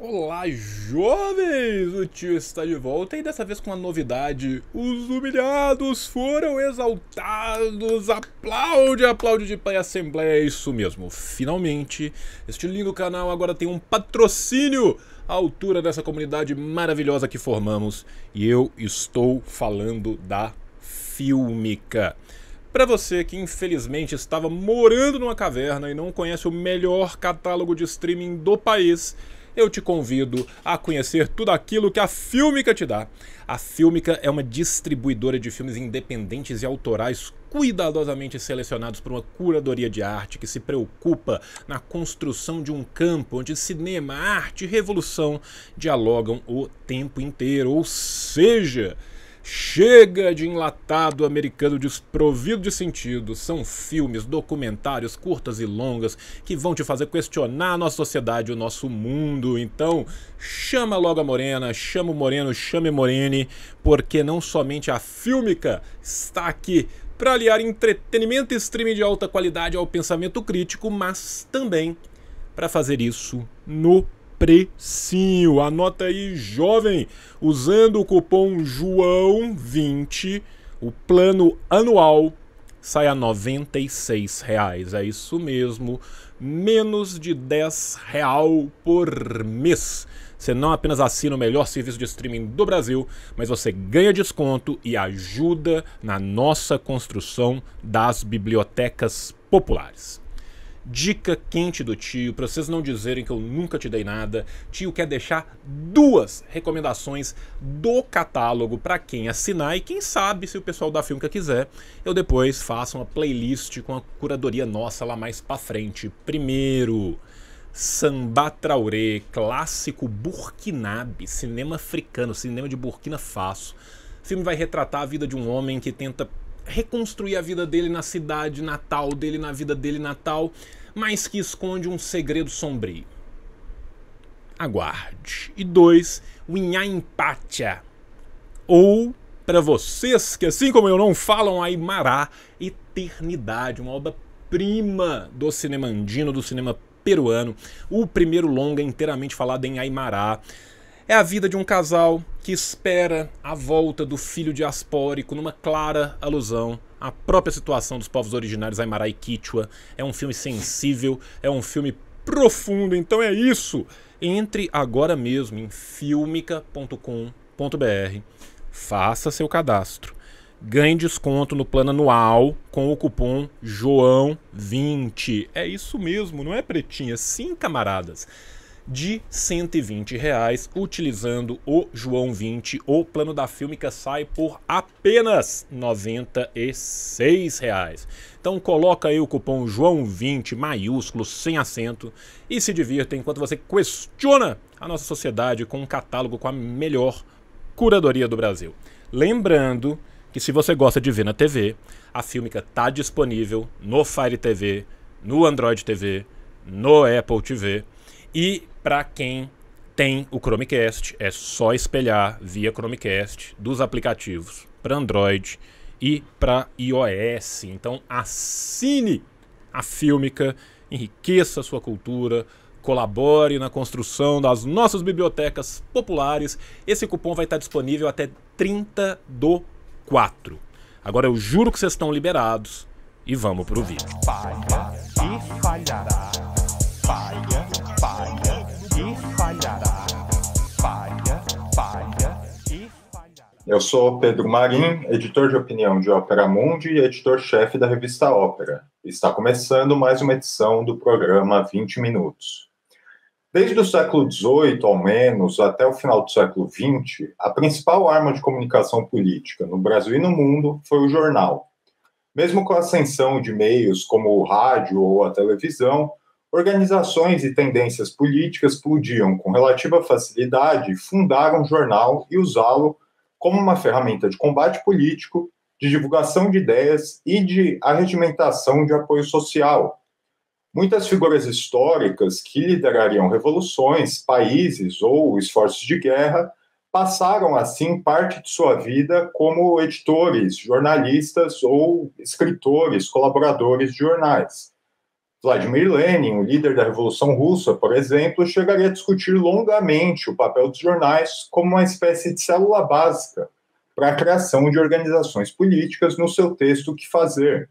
Olá, jovens! O tio está de volta e dessa vez com uma novidade. Os humilhados foram exaltados! Aplaude, aplaude de pé, Assembleia! É isso mesmo, finalmente, este lindo canal agora tem um patrocínio à altura dessa comunidade maravilhosa que formamos. E eu estou falando da Fílmica. Para você que infelizmente estava morando numa caverna e não conhece o melhor catálogo de streaming do país, eu te convido a conhecer tudo aquilo que a Fílmica te dá. A Fílmica é uma distribuidora de filmes independentes e autorais cuidadosamente selecionados por uma curadoria de arte que se preocupa na construção de um campo onde cinema, arte e revolução dialogam o tempo inteiro. Ou seja, chega de enlatado americano desprovido de sentido. São filmes, documentários, curtas e longas que vão te fazer questionar a nossa sociedade e o nosso mundo. Então, chama logo a morena, chama o moreno, chame morene, porque não somente a Fílmica está aqui para aliar entretenimento e streaming de alta qualidade ao pensamento crítico, mas também para fazer isso no precinho. Anota aí, jovem, usando o cupom JOAO20, o plano anual sai a R$ 96. É isso mesmo, menos de R$ 10 por mês. Você não apenas assina o melhor serviço de streaming do Brasil, mas você ganha desconto e ajuda na nossa construção das bibliotecas populares. Dica quente do tio, para vocês não dizerem que eu nunca te dei nada. Tio quer deixar duas recomendações do catálogo para quem assinar e quem sabe, se o pessoal da Fílmica quiser, eu depois faço uma playlist com a curadoria nossa lá mais para frente. Primeiro, Samba Traoré, clássico burkinabe, cinema africano, cinema de Burkina Faso. O filme vai retratar a vida de um homem que tenta reconstruir a vida dele na cidade natal dele, na vida dele natal, mas que esconde um segredo sombrio. Aguarde. E 2, o Inhampacha, ou, para vocês que assim como eu não falam Aymara, Eternidade, uma obra-prima do cinema andino, do cinema peruano, o primeiro longa inteiramente falado em Aymara. É a vida de um casal que espera a volta do filho diaspórico, numa clara alusão à própria situação dos povos originários Aymara e Quichua. É um filme sensível, é um filme profundo, então é isso. Entre agora mesmo em filmica.com.br, faça seu cadastro, ganhe desconto no plano anual com o cupom JOAO20. É isso mesmo, não é pretinha? Sim, camaradas. De R$ 120, utilizando o João 20, o plano da Fílmica sai por apenas R$ 96. Então coloca aí o cupom João 20, maiúsculo, sem acento, e se divirta enquanto você questiona a nossa sociedade com um catálogo com a melhor curadoria do Brasil. Lembrando que se você gosta de ver na TV, a Fílmica está disponível no Fire TV, no Android TV, no Apple TV. E para quem tem o Chromecast, é só espelhar via Chromecast dos aplicativos para Android e para iOS. Então assine a Fílmica, enriqueça a sua cultura, colabore na construção das nossas bibliotecas populares. Esse cupom vai estar disponível até 30/4. Agora eu juro que vocês estão liberados e vamos pro vídeo. Falha e falhará. Falha, falha e falhará. Falha, falha e falhará. Eu sou Pedro Marim, editor de opinião de Ópera Mundi e editor-chefe da revista Ópera. Está começando mais uma edição do programa 20 Minutos. Desde o século XVIII, ao menos, até o final do século XX, a principal arma de comunicação política no Brasil e no mundo foi o jornal. Mesmo com a ascensão de meios como o rádio ou a televisão, organizações e tendências políticas podiam, com relativa facilidade, fundar um jornal e usá-lo como uma ferramenta de combate político, de divulgação de ideias e de arregimentação de apoio social. Muitas figuras históricas que liderariam revoluções, países ou esforços de guerra passaram, assim, parte de sua vida como editores, jornalistas ou escritores, colaboradores de jornais. Vladimir Lenin, o líder da Revolução Russa, por exemplo, chegaria a discutir longamente o papel dos jornais como uma espécie de célula básica para a criação de organizações políticas no seu texto O que Fazer.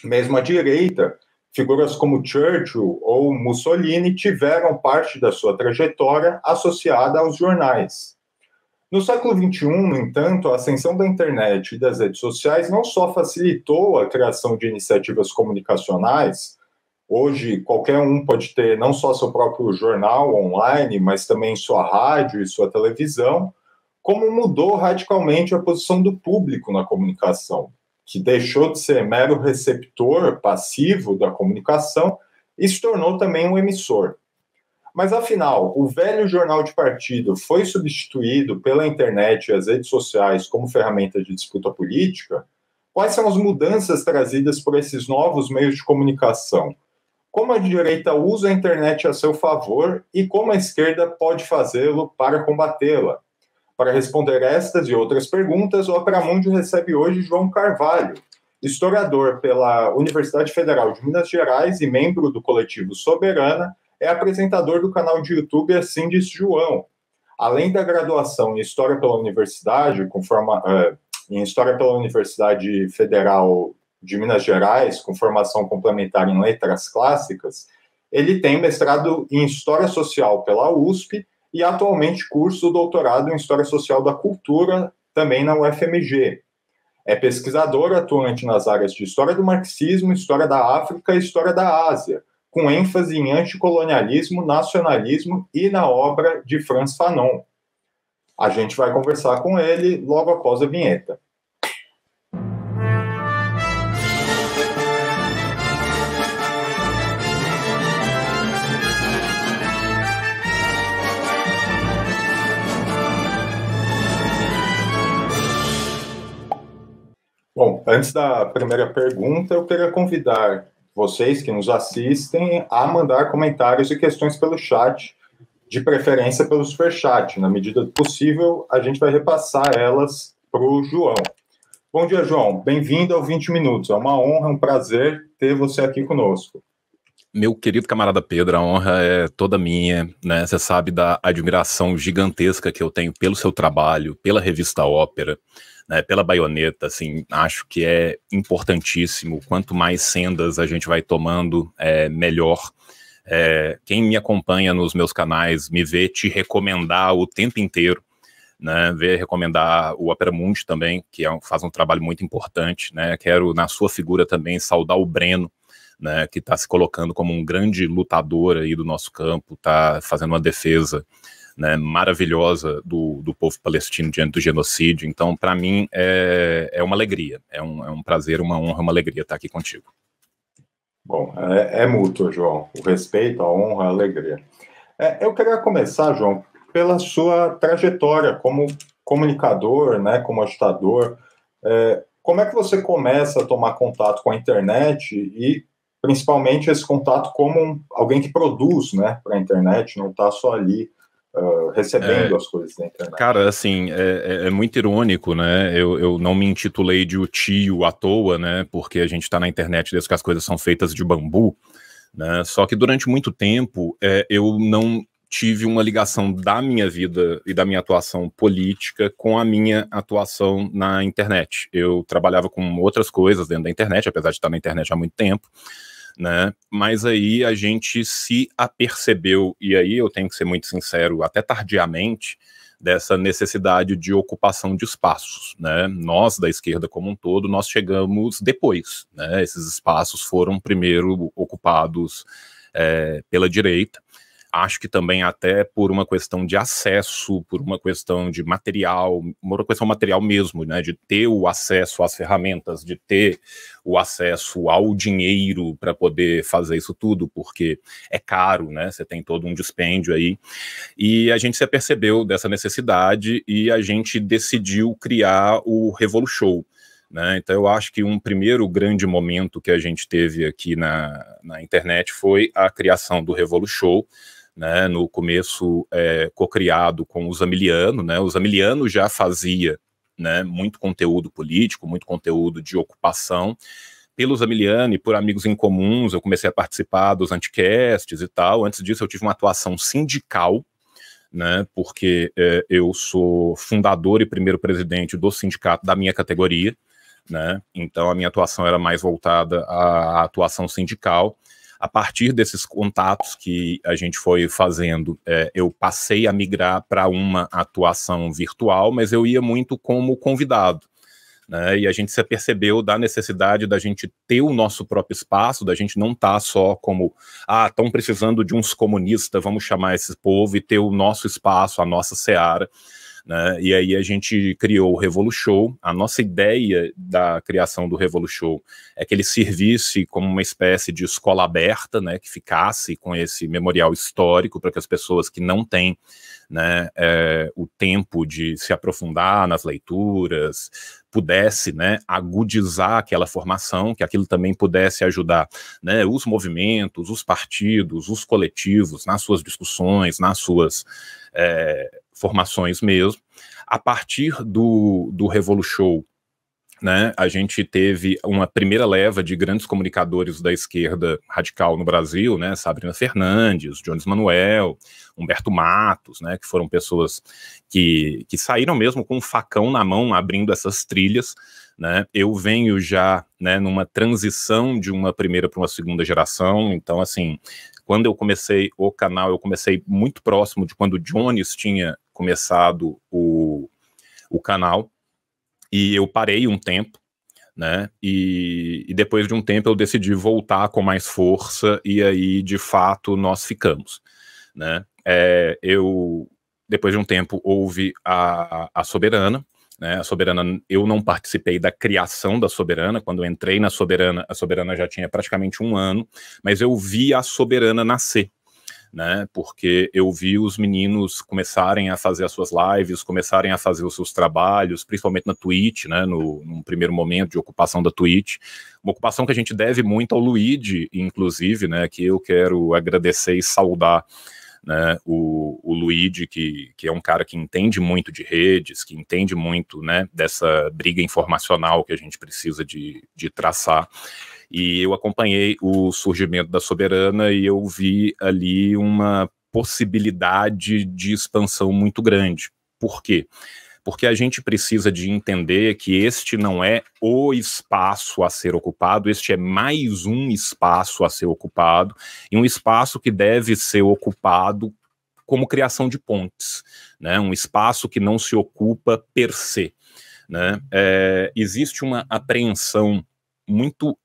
Mesmo à direita, figuras como Churchill ou Mussolini tiveram parte da sua trajetória associada aos jornais. No século XXI, no entanto, a ascensão da internet e das redes sociais não só facilitou a criação de iniciativas comunicacionais. Hoje, qualquer um pode ter não só seu próprio jornal online, mas também sua rádio e sua televisão, como mudou radicalmente a posição do público na comunicação, que deixou de ser mero receptor passivo da comunicação e se tornou também um emissor. Mas, afinal, o velho jornal de partido foi substituído pela internet e as redes sociais como ferramenta de disputa política? Quais são as mudanças trazidas por esses novos meios de comunicação? Como a direita usa a internet a seu favor e como a esquerda pode fazê-lo para combatê-la? Para responder estas e outras perguntas, o Opera Mundi recebe hoje João Carvalho, historiador pela Universidade Federal de Minas Gerais e membro do coletivo Soberana, é apresentador do canal de YouTube Assim Diz João. Além da graduação em História pela Universidade, em História pela Universidade Federal de Minas Gerais, com formação complementar em Letras Clássicas, ele tem mestrado em História Social pela USP e atualmente cursa o doutorado em História Social da Cultura, também na UFMG. É pesquisador atuante nas áreas de História do Marxismo, História da África e História da Ásia, com ênfase em anticolonialismo, nacionalismo e na obra de Frantz Fanon. A gente vai conversar com ele logo após a vinheta. Bom, antes da primeira pergunta, eu queria convidar vocês que nos assistem a mandar comentários e questões pelo chat, de preferência pelo superchat. Na medida do possível, a gente vai repassar elas para o João. Bom dia, João. Bem-vindo ao 20 Minutos. É uma honra, um prazer ter você aqui conosco. Meu querido camarada Pedro, a honra é toda minha, né? Você sabe da admiração gigantesca que eu tenho pelo seu trabalho, pela revista Ópera, né, pela baioneta, assim, acho que é importantíssimo. Quanto mais sendas a gente vai tomando, melhor. Quem me acompanha nos meus canais me vê te recomendar o tempo inteiro, né, recomendar o Opera Mundi também, que faz um trabalho muito importante, né. Quero, na sua figura também, saudar o Breno, né, que está se colocando como um grande lutador aí do nosso campo, está fazendo uma defesa, né, maravilhosa do povo palestino diante do genocídio. Então, para mim, é uma alegria, é um prazer, uma honra, uma alegria estar aqui contigo. Bom, é mútuo, João, o respeito, a honra, a alegria. Eu queria começar, João, pela sua trajetória como comunicador, né, como agitador. Como é que você começa a tomar contato com a internet e, principalmente, esse contato como alguém que produz, né, para a internet, não está só ali recebendo as coisas da internet? Cara, assim, é muito irônico, né? Eu não me intitulei de o tio à toa, né? Porque a gente está na internet desde que as coisas são feitas de bambu, né? Só que durante muito tempo eu não tive uma ligação da minha vida e da minha atuação política com a minha atuação na internet. Eu trabalhava com outras coisas dentro da internet, apesar de estar na internet há muito tempo, né? Mas aí a gente se apercebeu, e aí eu tenho que ser muito sincero, até tardiamente, dessa necessidade de ocupação de espaços, né? Nós, da esquerda como um todo, nós chegamos depois, né? Esses espaços foram primeiro ocupados pela direita. Acho que também até por uma questão de acesso, por uma questão de material, uma questão material mesmo, né, de ter o acesso às ferramentas, de ter o acesso ao dinheiro para poder fazer isso tudo, porque é caro, né, você tem todo um dispêndio aí, e a gente se apercebeu dessa necessidade e a gente decidiu criar o Revolushow, né? Então eu acho que um primeiro grande momento que a gente teve aqui na internet foi a criação do Revolushow, né, no começo co-criado com o Zamiliano, né? O Zamiliano já fazia, né, muito conteúdo político, muito conteúdo de ocupação, pelo Zamiliano e por amigos em comuns, eu comecei a participar dos anticasts e tal. Antes disso, eu tive uma atuação sindical, né, porque eu sou fundador e primeiro presidente do sindicato da minha categoria, né, então a minha atuação era mais voltada à atuação sindical. A partir desses contatos que a gente foi fazendo, eu passei a migrar para uma atuação virtual, mas eu ia muito como convidado, né, e a gente se apercebeu da necessidade da gente ter o nosso próprio espaço, da gente não estar só como, estão precisando de uns comunistas, vamos chamar esse povo e ter o nosso espaço, a nossa seara, né, e aí a gente criou o Revolushow. A nossa ideia da criação do Revolushow é que ele servisse como uma espécie de escola aberta, né, que ficasse com esse memorial histórico para que as pessoas que não têm, né, o tempo de se aprofundar nas leituras, pudesse, né, agudizar aquela formação, que aquilo também pudesse ajudar, né, os movimentos, os partidos, os coletivos, nas suas discussões, nas suas formações mesmo. A partir do Revolushow, né, a gente teve uma primeira leva de grandes comunicadores da esquerda radical no Brasil, né, Sabrina Fernandes, Jones Manuel, Humberto Matos, né, que foram pessoas que saíram mesmo com um facão na mão abrindo essas trilhas, né. Eu venho já, né, numa transição de uma primeira para uma segunda geração, então assim, quando eu comecei o canal, eu comecei muito próximo de quando o Jones tinha começado o canal, e eu parei um tempo, né, e depois de um tempo eu decidi voltar com mais força, e aí, de fato, nós ficamos, né. Depois de um tempo, houve a Soberana, né, a Soberana, eu não participei da criação da Soberana. Quando eu entrei na Soberana, a Soberana já tinha praticamente 1 ano, mas eu vi a Soberana nascer, né, porque eu vi os meninos começarem a fazer as suas lives, começarem a fazer os seus trabalhos, principalmente na Twitch, né, num primeiro momento de ocupação da Twitch, uma ocupação que a gente deve muito ao Luigi, inclusive, né, que eu quero agradecer e saudar, né, o Luigi, que é um cara que entende muito de redes, que entende muito, né, dessa briga informacional que a gente precisa de traçar. E eu acompanhei o surgimento da Soberana e eu vi ali uma possibilidade de expansão muito grande. Por quê? Porque a gente precisa de entender que este não é o espaço a ser ocupado, este é mais um espaço a ser ocupado, e um espaço que deve ser ocupado como criação de pontes, né? Um espaço que não se ocupa per se, né? Existe uma apreensão muito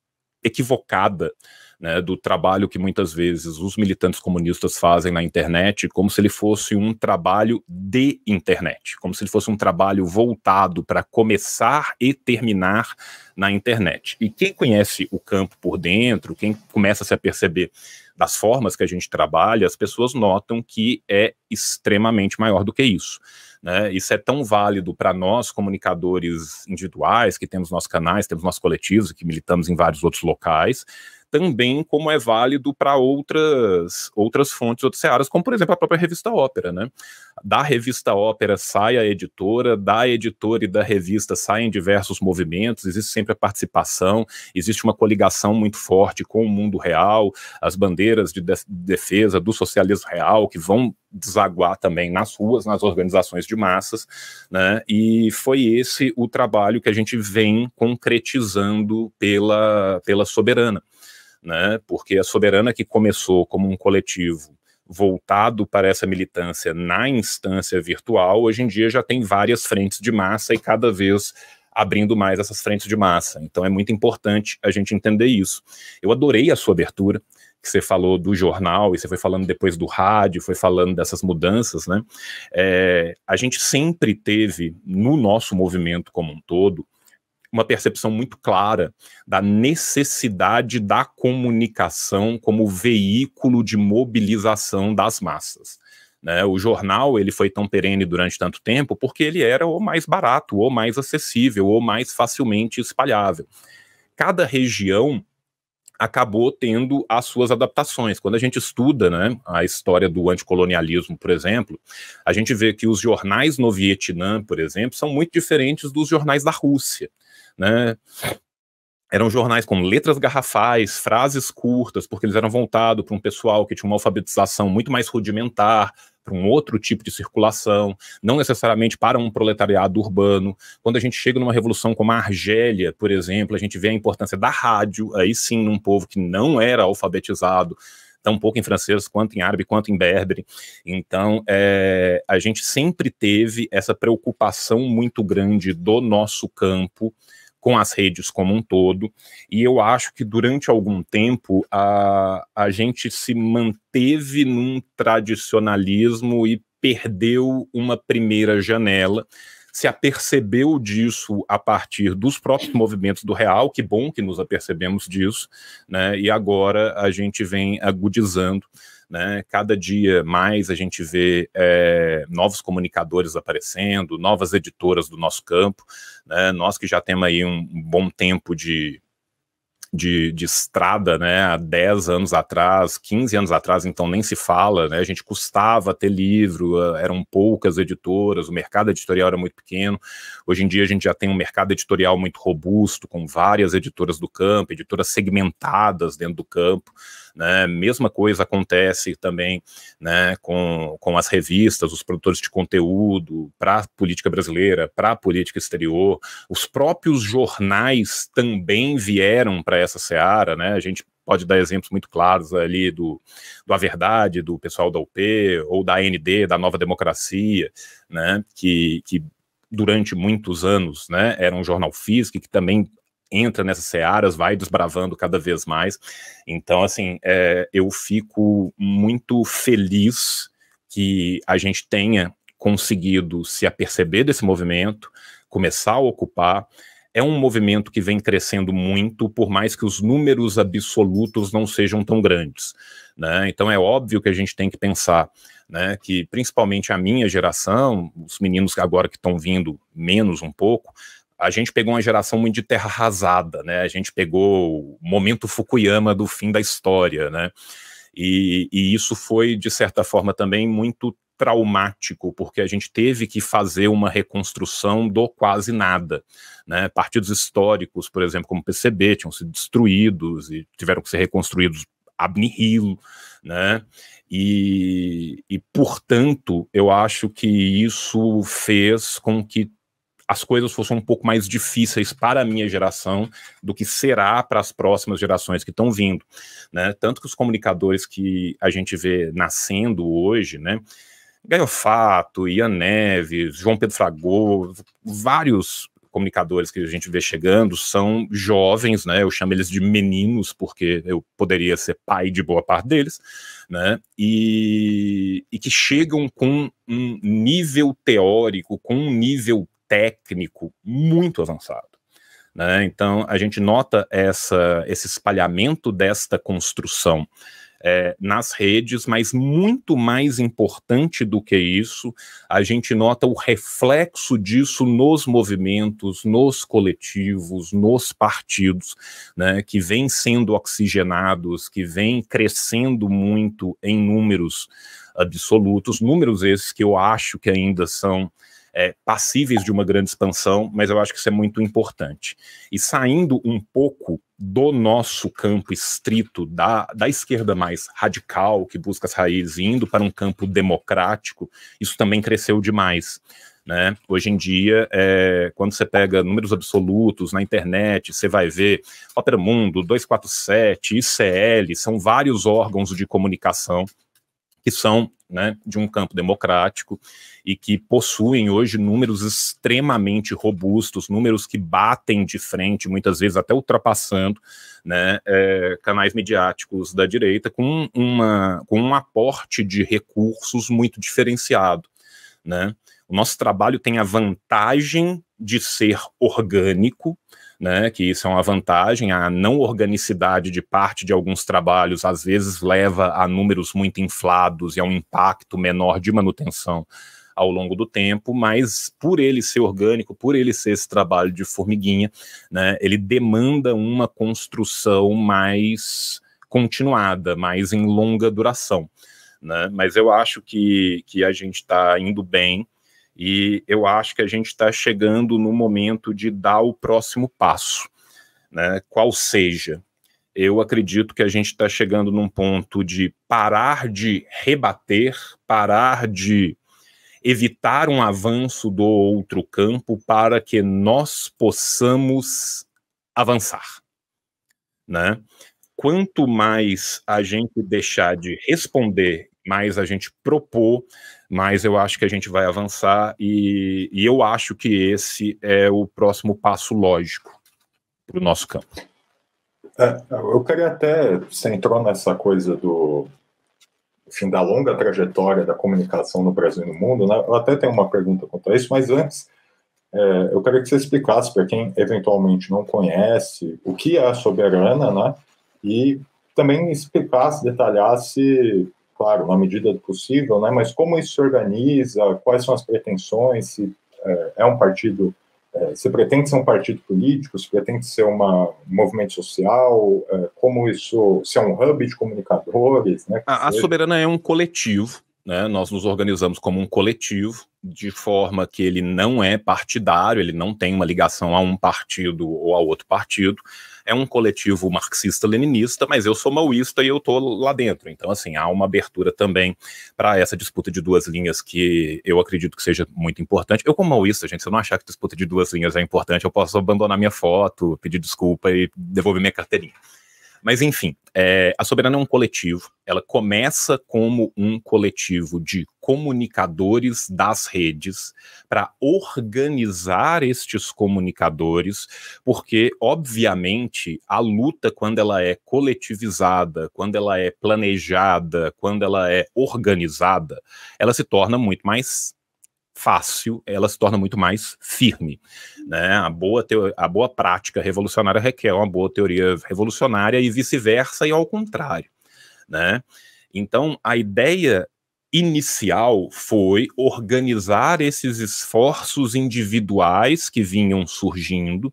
equivocada, né, do trabalho que muitas vezes os militantes comunistas fazem na internet, como se ele fosse um trabalho de internet, como se ele fosse um trabalho voltado para começar e terminar na internet. E quem conhece o campo por dentro, quem começa a se aperceber das formas que a gente trabalha, as pessoas notam que é extremamente maior do que isso, né? Isso é tão válido para nós, comunicadores individuais, que temos nossos canais, temos nossos coletivos, que militamos em vários outros locais, também como é válido para outras fontes, outras searas, como, por exemplo, a própria Revista Ópera, né? Da Revista Ópera sai a editora, da editora e da revista saem diversos movimentos, existe sempre a participação, existe uma coligação muito forte com o mundo real, as bandeiras de defesa do socialismo real, que vão desaguar também nas ruas, nas organizações de massas, né? E foi esse o trabalho que a gente vem concretizando pela Soberana, né? Porque a Soberana, que começou como um coletivo voltado para essa militância na instância virtual, hoje em dia já tem várias frentes de massa e cada vez abrindo mais essas frentes de massa. Então é muito importante a gente entender isso. Eu adorei a sua abertura, que você falou do jornal, e você foi falando depois do rádio, foi falando dessas mudanças, né? A gente sempre teve, no nosso movimento como um todo, uma percepção muito clara da necessidade da comunicação como veículo de mobilização das massas, né? O jornal, ele foi tão perene durante tanto tempo porque ele era o mais barato, o mais acessível, o mais facilmente espalhável. Cada região acabou tendo as suas adaptações. Quando a gente estuda, né, a história do anticolonialismo, por exemplo, a gente vê que os jornais no Vietnã, por exemplo, são muito diferentes dos jornais da Rússia, né? eram jornais com letras garrafais, frases curtas, porque eles eram voltados para um pessoal que tinha uma alfabetização muito mais rudimentar, para um outro tipo de circulação, não necessariamente para um proletariado urbano. Quando a gente chega numa revolução como a Argélia, por exemplo, a gente vê a importância da rádio, aí sim, num povo que não era alfabetizado, tão pouco em francês, quanto em árabe, quanto em berbere. Então, a gente sempre teve essa preocupação muito grande do nosso campo com as redes como um todo, e eu acho que durante algum tempo a gente se manteve num tradicionalismo e perdeu uma primeira janela, se apercebeu disso a partir dos próprios movimentos do Real, que bom que nos apercebemos disso, né, e agora a gente vem agudizando, né, cada dia mais a gente vê novos comunicadores aparecendo, novas editoras do nosso campo, né, nós que já temos aí um bom tempo de estrada, né, há 10 anos atrás, 15 anos atrás, então nem se fala, né, a gente custava ter livro, eram poucas editoras, o mercado editorial era muito pequeno. Hoje em dia a gente já tem um mercado editorial muito robusto, com várias editoras do campo, editoras segmentadas dentro do campo, né, mesma coisa acontece também, né, com as revistas, os produtores de conteúdo para a política brasileira, para a política exterior, os próprios jornais também vieram para essa seara, né, a gente pode dar exemplos muito claros ali do A Verdade, do pessoal da UP, ou da AND, da Nova Democracia, né, que durante muitos anos, né, era um jornal físico que também entra nessas searas, vai desbravando cada vez mais. Então, assim, eu fico muito feliz que a gente tenha conseguido se aperceber desse movimento, começar a ocupar. É um movimento que vem crescendo muito, por mais que os números absolutos não sejam tão grandes, né? Então é óbvio que a gente tem que pensar, né, que principalmente a minha geração, os meninos agora que estão vindo menos um pouco, a gente pegou uma geração muito de terra arrasada, né? A gente pegou o momento Fukuyama do fim da história, né? E isso foi, de certa forma, também muito traumático, porque a gente teve que fazer uma reconstrução do quase nada, né? Partidos históricos, por exemplo, como o PCB, tinham sido destruídos e tiveram que ser reconstruídos ab nihilo, né? E, portanto, eu acho que isso fez com que as coisas fossem um pouco mais difíceis para a minha geração do que será para as próximas gerações que estão vindo, né? Tanto que os comunicadores que a gente vê nascendo hoje, né? Gaiofato, Ian Neves, João Pedro Fragô, vários comunicadores que a gente vê chegando são jovens, né? Eu chamo eles de meninos porque eu poderia ser pai de boa parte deles, né? E que chegam com um nível teórico, com um nível técnico muito avançado, né? Então a gente nota esse espalhamento desta construção nas redes, mas muito mais importante do que isso, a gente nota o reflexo disso nos movimentos, nos coletivos, nos partidos, né, que vêm sendo oxigenados, que vêm crescendo muito em números absolutos, números esses que eu acho que ainda são passíveis de uma grande expansão, mas eu acho que isso é muito importante. E saindo um pouco do nosso campo estrito, da esquerda mais radical, que busca as raízes, indo para um campo democrático, isso também cresceu demais, né? Hoje em dia, quando você pega números absolutos na internet, você vai ver Opera Mundo, 247, ICL, são vários órgãos de comunicação que são, né, de um campo democrático e que possuem hoje números extremamente robustos, números que batem de frente, muitas vezes até ultrapassando, né, canais midiáticos da direita, com um aporte de recursos muito diferenciado, né? O nosso trabalho tem a vantagem de ser orgânico, né, que isso é uma vantagem. A não organicidade de parte de alguns trabalhos às vezes leva a números muito inflados e a um impacto menor de manutenção ao longo do tempo, mas por ele ser orgânico, por ele ser esse trabalho de formiguinha, né, ele demanda uma construção mais continuada, mais em longa duração, né? Mas eu acho que a gente está indo bem, e eu acho que a gente está chegando no momento de dar o próximo passo, né, qual seja. Eu acredito que a gente está chegando num ponto de parar de rebater, parar de evitar um avanço do outro campo para que nós possamos avançar, né? Quanto mais a gente deixar de responder, mais a gente propor, mais eu acho que a gente vai avançar, e eu acho que esse é o próximo passo lógico para o nosso campo. Eu queria até, você entrou nessa coisa do fim da longa trajetória da comunicação no Brasil e no mundo, né? Eu até tenho uma pergunta quanto a isso, mas antes, eu queria que você explicasse para quem eventualmente não conhece o que é a Soberana, né? E também explicasse, detalhasse, claro, na medida do possível, né? Mas como isso se organiza, quais são as pretensões, se é um partido, se pretende ser um partido político, se pretende ser um movimento social, como isso, se é um hub de comunicadores, né? A Soberana é um coletivo, né? Nós nos organizamos como um coletivo, de forma que ele não é partidário, ele não tem uma ligação a um partido ou a outro partido. É um coletivo marxista-leninista, mas eu sou maoísta e eu estou lá dentro. Então, assim, há uma abertura também para essa disputa de duas linhas que eu acredito que seja muito importante. Eu, como maoísta, gente, se eu não achar que disputa de duas linhas é importante, eu posso abandonar minha foto, pedir desculpa e devolver minha carteirinha. Mas, enfim, a Soberana é um coletivo. Ela começa como um coletivo de comunicadores das redes para organizar estes comunicadores, porque, obviamente, a luta, quando ela é coletivizada, quando ela é planejada, quando ela é organizada, ela se torna muito mais fácil, ela se torna muito mais firme, né? A boa prática revolucionária requer uma boa teoria revolucionária e vice-versa, e ao contrário, né? Então, a ideia inicial foi organizar esses esforços individuais que vinham surgindo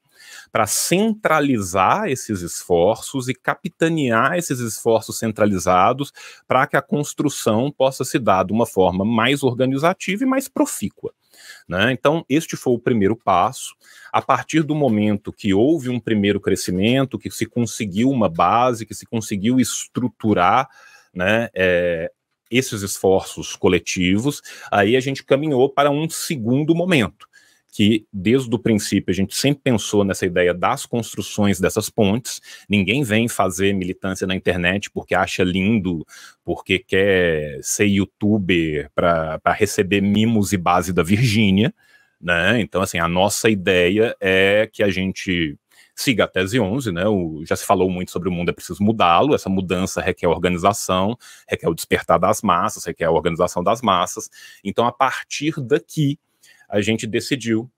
para centralizar esses esforços e capitanear esses esforços centralizados para que a construção possa se dar de uma forma mais organizativa e mais profícua, né? Então, este foi o primeiro passo. A partir do momento que houve um primeiro crescimento, que se conseguiu uma base, que se conseguiu estruturar, né, esses esforços coletivos, aí a gente caminhou para um segundo momento, que desde o princípio a gente sempre pensou nessa ideia das construções dessas pontes. Ninguém vem fazer militância na internet porque acha lindo, porque quer ser youtuber para receber mimos e base da Virgínia, né? Então, assim, a nossa ideia é que a gente siga a tese 11, né? Já se falou muito sobre o mundo, é preciso mudá-lo. Essa mudança requer organização, requer o despertar das massas, requer a organização das massas. Então, a partir daqui, a gente decidiu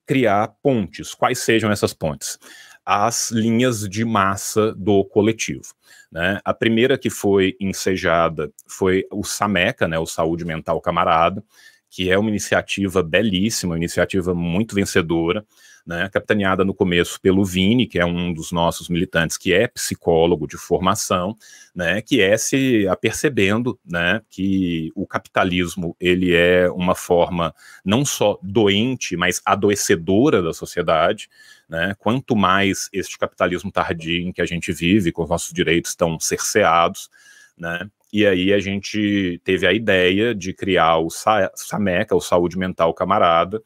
criar pontes. Quais sejam essas pontes? As linhas de massa do coletivo, né? A primeira que foi ensejada foi o SAMECA, né, o Saúde Mental Camarada, que é uma iniciativa belíssima, uma iniciativa muito vencedora, né, capitaneada no começo pelo Vini, que é um dos nossos militantes, que é psicólogo de formação, né, que é se apercebendo, né, que o capitalismo ele é uma forma não só doente, mas adoecedora da sociedade, né? Quanto mais este capitalismo tardio em que a gente vive, com os nossos direitos estão cerceados, né? E aí a gente teve a ideia de criar o SAMECA, o Saúde Mental Camarada,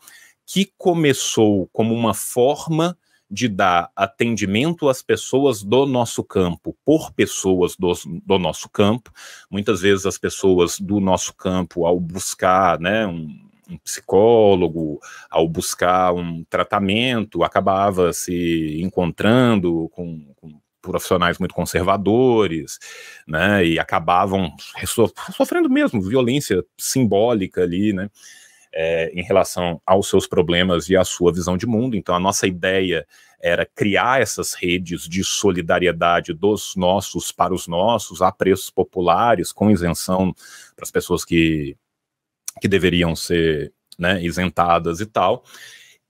que começou como uma forma de dar atendimento às pessoas do nosso campo, por pessoas do nosso campo. Muitas vezes as pessoas do nosso campo, ao buscar, né, um psicólogo, ao buscar um tratamento, acabava se encontrando com profissionais muito conservadores, né, e acabavam sofrendo mesmo violência simbólica ali, né, em relação aos seus problemas e à sua visão de mundo. Então, a nossa ideia era criar essas redes de solidariedade dos nossos para os nossos, a preços populares, com isenção para as pessoas que deveriam ser, né, isentadas e tal.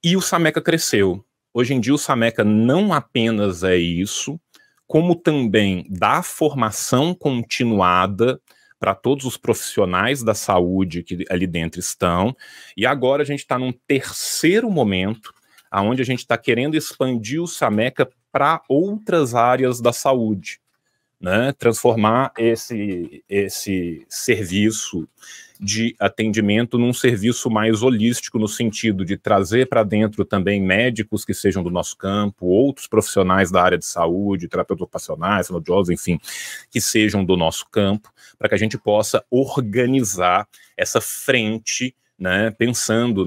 E o SAMECA cresceu. Hoje em dia, o SAMECA não apenas é isso, como também dá formação continuada para todos os profissionais da saúde que ali dentro estão. E agora a gente está num terceiro momento, onde a gente está querendo expandir o SAMECA para outras áreas da saúde, né? Transformar esse serviço de atendimento num serviço mais holístico, no sentido de trazer para dentro também médicos que sejam do nosso campo, outros profissionais da área de saúde, terapeutas ocupacionais, fonoaudiólogos, enfim, que sejam do nosso campo, para que a gente possa organizar essa frente, né, pensando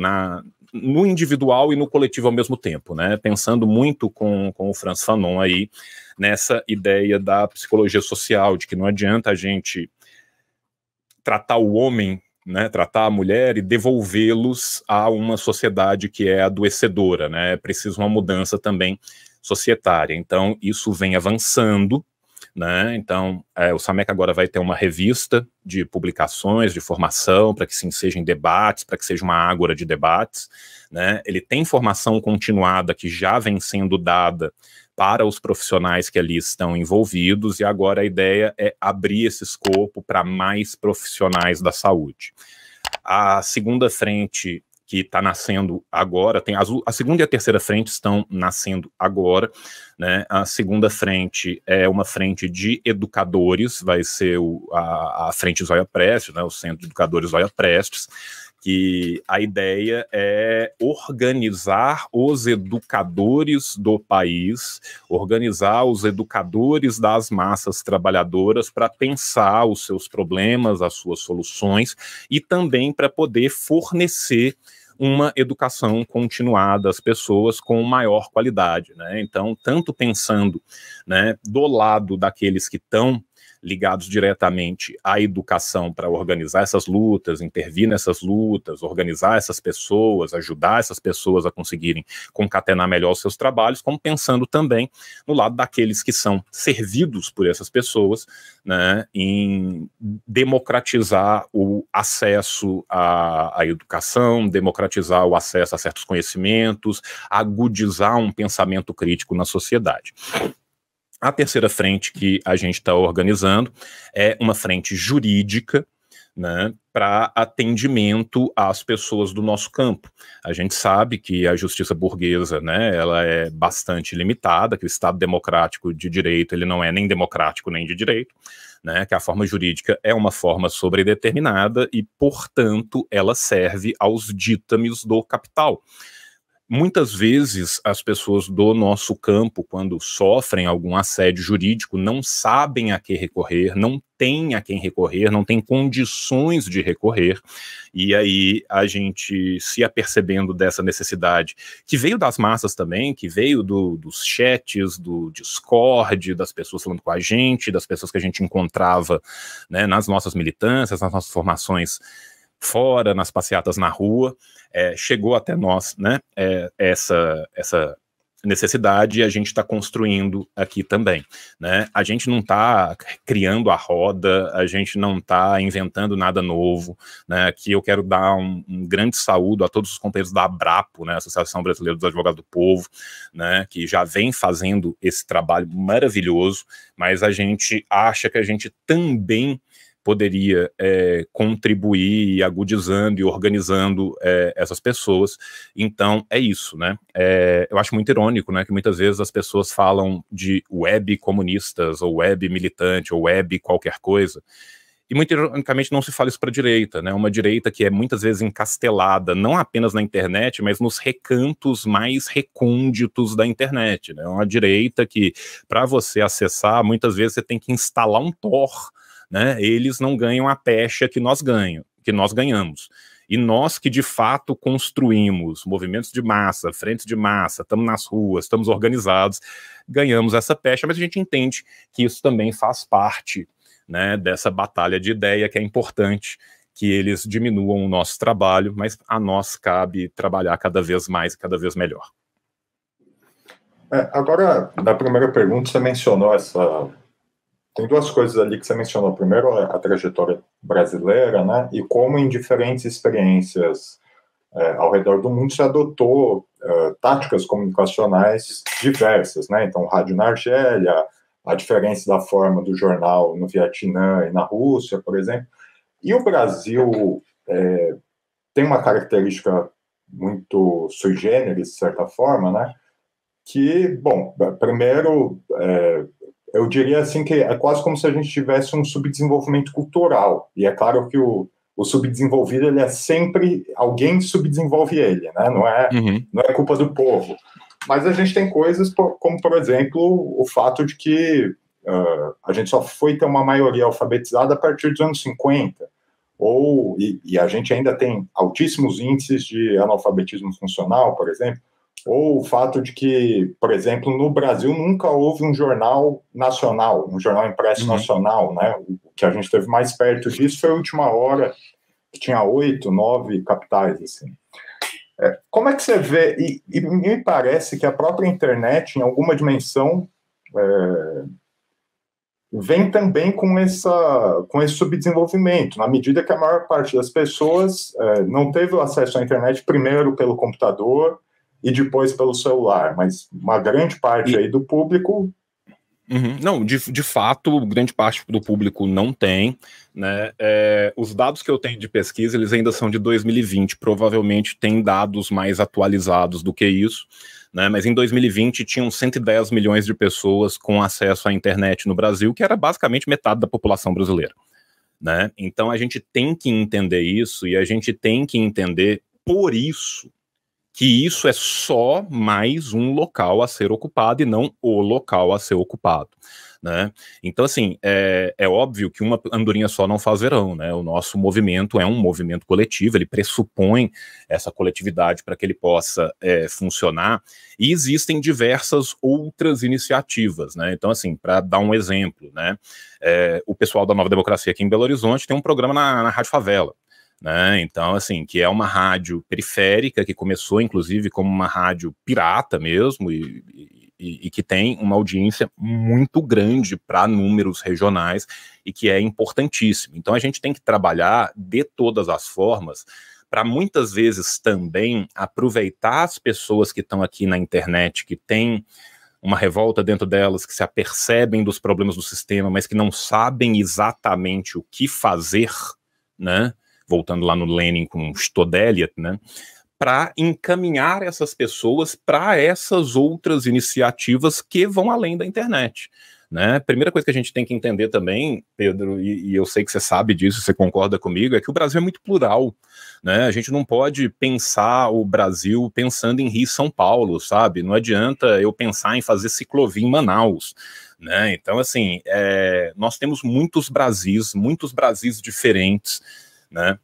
no individual e no coletivo ao mesmo tempo, né, pensando muito com o Frantz Fanon aí, nessa ideia da psicologia social, de que não adianta a gente tratar o homem, né, tratar a mulher e devolvê-los a uma sociedade que é adoecedora, né, é preciso uma mudança também societária. Então, isso vem avançando, né, então, o Sameca agora vai ter uma revista de publicações, de formação, para que se ensejam debates, para que seja uma ágora de debates, né, ele tem formação continuada que já vem sendo dada para os profissionais que ali estão envolvidos, e agora a ideia é abrir esse escopo para mais profissionais da saúde. A segunda frente que está nascendo agora, a segunda e a terceira frente estão nascendo agora, né? A segunda frente é uma frente de educadores, vai ser a frente Zóia Prestes, né? O Centro de Educadores Zóia Prestes, que a ideia é organizar os educadores do país, organizar os educadores das massas trabalhadoras para pensar os seus problemas, as suas soluções, e também para poder fornecer uma educação continuada às pessoas com maior qualidade, né? Então, tanto pensando, né, do lado daqueles que estão ligados diretamente à educação para organizar essas lutas, intervir nessas lutas, organizar essas pessoas, ajudar essas pessoas a conseguirem concatenar melhor os seus trabalhos, como pensando também no lado daqueles que são servidos por essas pessoas, né, em democratizar o acesso à educação, democratizar o acesso a certos conhecimentos, agudizar um pensamento crítico na sociedade. A terceira frente que a gente está organizando é uma frente jurídica, né, para atendimento às pessoas do nosso campo. A gente sabe que a justiça burguesa, né, ela é bastante limitada, que o Estado democrático de direito ele não é nem democrático nem de direito, né, que a forma jurídica é uma forma sobredeterminada e, portanto, ela serve aos dítames do capital. Muitas vezes as pessoas do nosso campo, quando sofrem algum assédio jurídico, não sabem a que recorrer, não têm a quem recorrer, não têm condições de recorrer, e aí a gente se apercebendo dessa necessidade, que veio das massas também, que veio dos chats, do Discord, das pessoas falando com a gente, das pessoas que a gente encontrava, né, nas nossas militâncias, nas nossas formações fora, nas passeatas na rua, chegou até nós, né, essa necessidade, e a gente está construindo aqui também, né? A gente não está criando a roda, a gente não está inventando nada novo, né? Aqui eu quero dar um grande saúdo a todos os companheiros da ABRAPO, né, Associação Brasileira dos Advogados do Povo, né, que já vem fazendo esse trabalho maravilhoso, mas a gente acha que a gente também poderia contribuir agudizando e organizando essas pessoas. Então, é isso, né? Eu acho muito irônico, né, que muitas vezes as pessoas falam de web comunistas, ou web militante, ou web qualquer coisa, e muito ironicamente não se fala isso para a direita, né? Uma direita que é muitas vezes encastelada, não apenas na internet, mas nos recantos mais recônditos da internet, né? Uma direita que, para você acessar, muitas vezes você tem que instalar um Tor, né? Eles não ganham a pecha que nós ganhamos. E nós que de fato construímos movimentos de massa, frentes de massa, estamos nas ruas, estamos organizados, ganhamos essa pecha, mas a gente entende que isso também faz parte, né, dessa batalha de ideia, que é importante que eles diminuam o nosso trabalho, mas a nós cabe trabalhar cada vez mais e cada vez melhor. Agora, na primeira pergunta, você mencionou Tem duas coisas ali que você mencionou. Primeiro, a trajetória brasileira, né? E como em diferentes experiências ao redor do mundo se adotou táticas comunicacionais diversas, né? Então, rádio na Argélia, a diferença da forma do jornal no Vietnã e na Rússia, por exemplo. E o Brasil tem uma característica muito sui generis, de certa forma, né? que, bom, primeiro, eu diria assim que é quase como se a gente tivesse um subdesenvolvimento cultural, e é claro que o subdesenvolvido, ele é sempre, alguém subdesenvolve ele, né? Não é culpa do povo. Mas a gente tem coisas como, por exemplo, o fato de que a gente só foi ter uma maioria alfabetizada a partir dos anos 50, e a gente ainda tem altíssimos índices de analfabetismo funcional, por exemplo, ou o fato de que, por exemplo, no Brasil nunca houve um jornal nacional, um jornal impresso nacional, né? O que a gente teve mais perto disso foi a Última Hora, que tinha 8, 9 capitais, assim. Como é que você vê, e me parece que a própria internet, em alguma dimensão, vem também com esse subdesenvolvimento, na medida que a maior parte das pessoas não teve o acesso à internet primeiro pelo computador e depois pelo celular, mas uma grande parte aí do público... Não, de fato, grande parte do público não tem, né? Os dados que eu tenho de pesquisa, eles ainda são de 2020, provavelmente tem dados mais atualizados do que isso, né? Mas em 2020 tinham 110 milhões de pessoas com acesso à internet no Brasil, que era basicamente metade da população brasileira, né? Então a gente tem que entender isso, e a gente tem que entender, por isso, que isso é só mais um local a ser ocupado e não o local a ser ocupado, né? Então, assim, é óbvio que uma andorinha só não faz verão, né? O nosso movimento é um movimento coletivo, ele pressupõe essa coletividade para que ele possa funcionar, e existem diversas outras iniciativas, né? Então, assim, para dar um exemplo, né? O pessoal da Nova Democracia aqui em Belo Horizonte tem um programa na Rádio Favela, né? Então, assim, que é uma rádio periférica, que começou, inclusive, como uma rádio pirata mesmo, e que tem uma audiência muito grande para números regionais, e que é importantíssimo. Então, a gente tem que trabalhar de todas as formas para muitas vezes também aproveitar as pessoas que estão aqui na internet, que têm uma revolta dentro delas, que se apercebem dos problemas do sistema, mas que não sabem exatamente o que fazer, né? Voltando lá no Lenin com Stodeliat, né, para encaminhar essas pessoas para essas outras iniciativas que vão além da internet, né? Primeira coisa que a gente tem que entender também, Pedro, e eu sei que você sabe disso, você concorda comigo, é que o Brasil é muito plural, né? A gente não pode pensar o Brasil pensando em Rio e São Paulo, sabe? Não adianta eu pensar em fazer ciclovia em Manaus, né? Então, assim, nós temos muitos Brasis diferentes, né?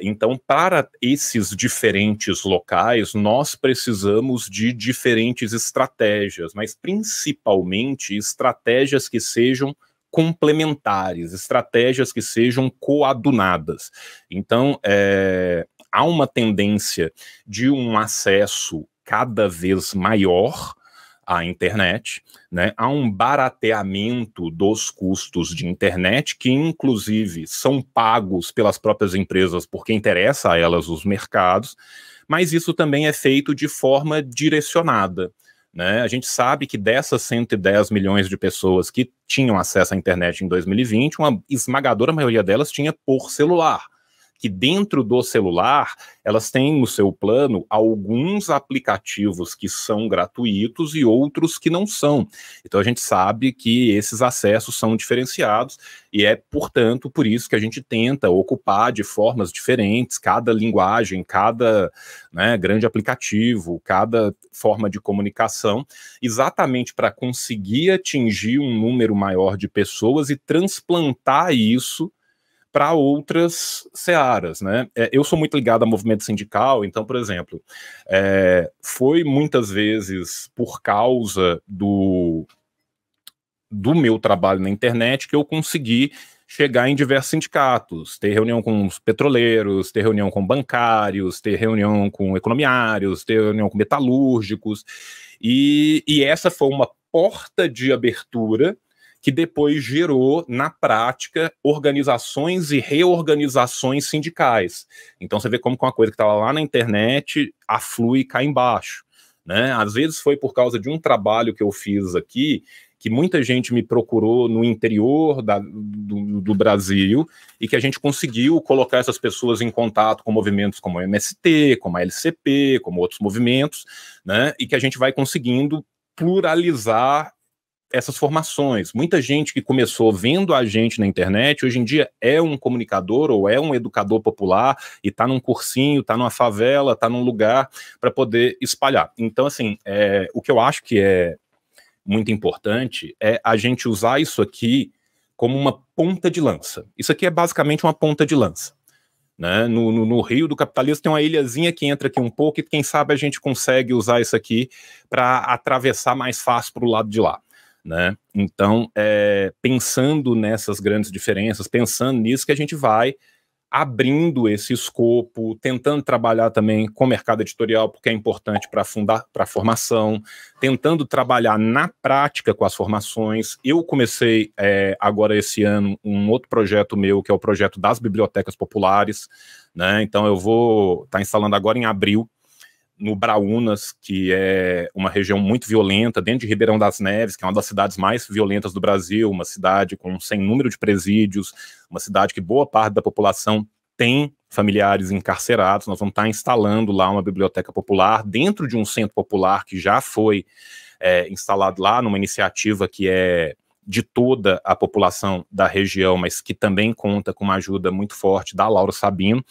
Então, para esses diferentes locais, nós precisamos de diferentes estratégias, mas principalmente estratégias que sejam complementares, estratégias que sejam coadunadas. Então, há uma tendência de um acesso cada vez maior à internet, né? Há um barateamento dos custos de internet, que inclusive são pagos pelas próprias empresas porque interessa a elas os mercados, mas isso também é feito de forma direcionada, né? A gente sabe que dessas 110 milhões de pessoas que tinham acesso à internet em 2020, uma esmagadora maioria delas tinha por celular, que dentro do celular, elas têm no seu plano alguns aplicativos que são gratuitos e outros que não são. Então a gente sabe que esses acessos são diferenciados, e é, portanto, por isso que a gente tenta ocupar de formas diferentes cada linguagem, cada, né, grande aplicativo, cada forma de comunicação, exatamente para conseguir atingir um número maior de pessoas e transplantar isso para outras searas, né? Eu sou muito ligado ao movimento sindical, então, por exemplo, foi muitas vezes por causa do meu trabalho na internet que eu consegui chegar em diversos sindicatos, ter reunião com os petroleiros, ter reunião com bancários, ter reunião com economiários, ter reunião com metalúrgicos, e essa foi uma porta de abertura que depois gerou, na prática, organizações e reorganizações sindicais. Então você vê como uma coisa que estava lá na internet aflui e cai embaixo, né? Às vezes foi por causa de um trabalho que eu fiz aqui, que muita gente me procurou no interior do Brasil e que a gente conseguiu colocar essas pessoas em contato com movimentos como o MST, como a LCP, como outros movimentos, né, e que a gente vai conseguindo pluralizar essas formações. Muita gente que começou vendo a gente na internet, hoje em dia é um comunicador ou é um educador popular e está num cursinho, está numa favela, está num lugar para poder espalhar. Então, assim, o que eu acho que é muito importante é a gente usar isso aqui como uma ponta de lança. Isso aqui é basicamente uma ponta de lança. Né? No Rio do Capitalismo tem uma ilhazinha que entra aqui um pouco e quem sabe a gente consegue usar isso aqui para atravessar mais fácil para o lado de lá. Né? Então, pensando nessas grandes diferenças, pensando nisso que a gente vai abrindo esse escopo, tentando trabalhar também com o mercado editorial, porque é importante para a formação, tentando trabalhar na prática com as formações. Eu comecei agora esse ano um outro projeto meu, que é o projeto das bibliotecas populares, né? Então eu vou estar instalando agora em abril, no Braúnas, que é uma região muito violenta, dentro de Ribeirão das Neves, que é uma das cidades mais violentas do Brasil, uma cidade com sem número de presídios, uma cidade que boa parte da população tem familiares encarcerados. Nós vamos estar instalando lá uma biblioteca popular dentro de um centro popular que já foi instalado lá, numa iniciativa que é de toda a população da região, mas que também conta com uma ajuda muito forte da Laura Sabino,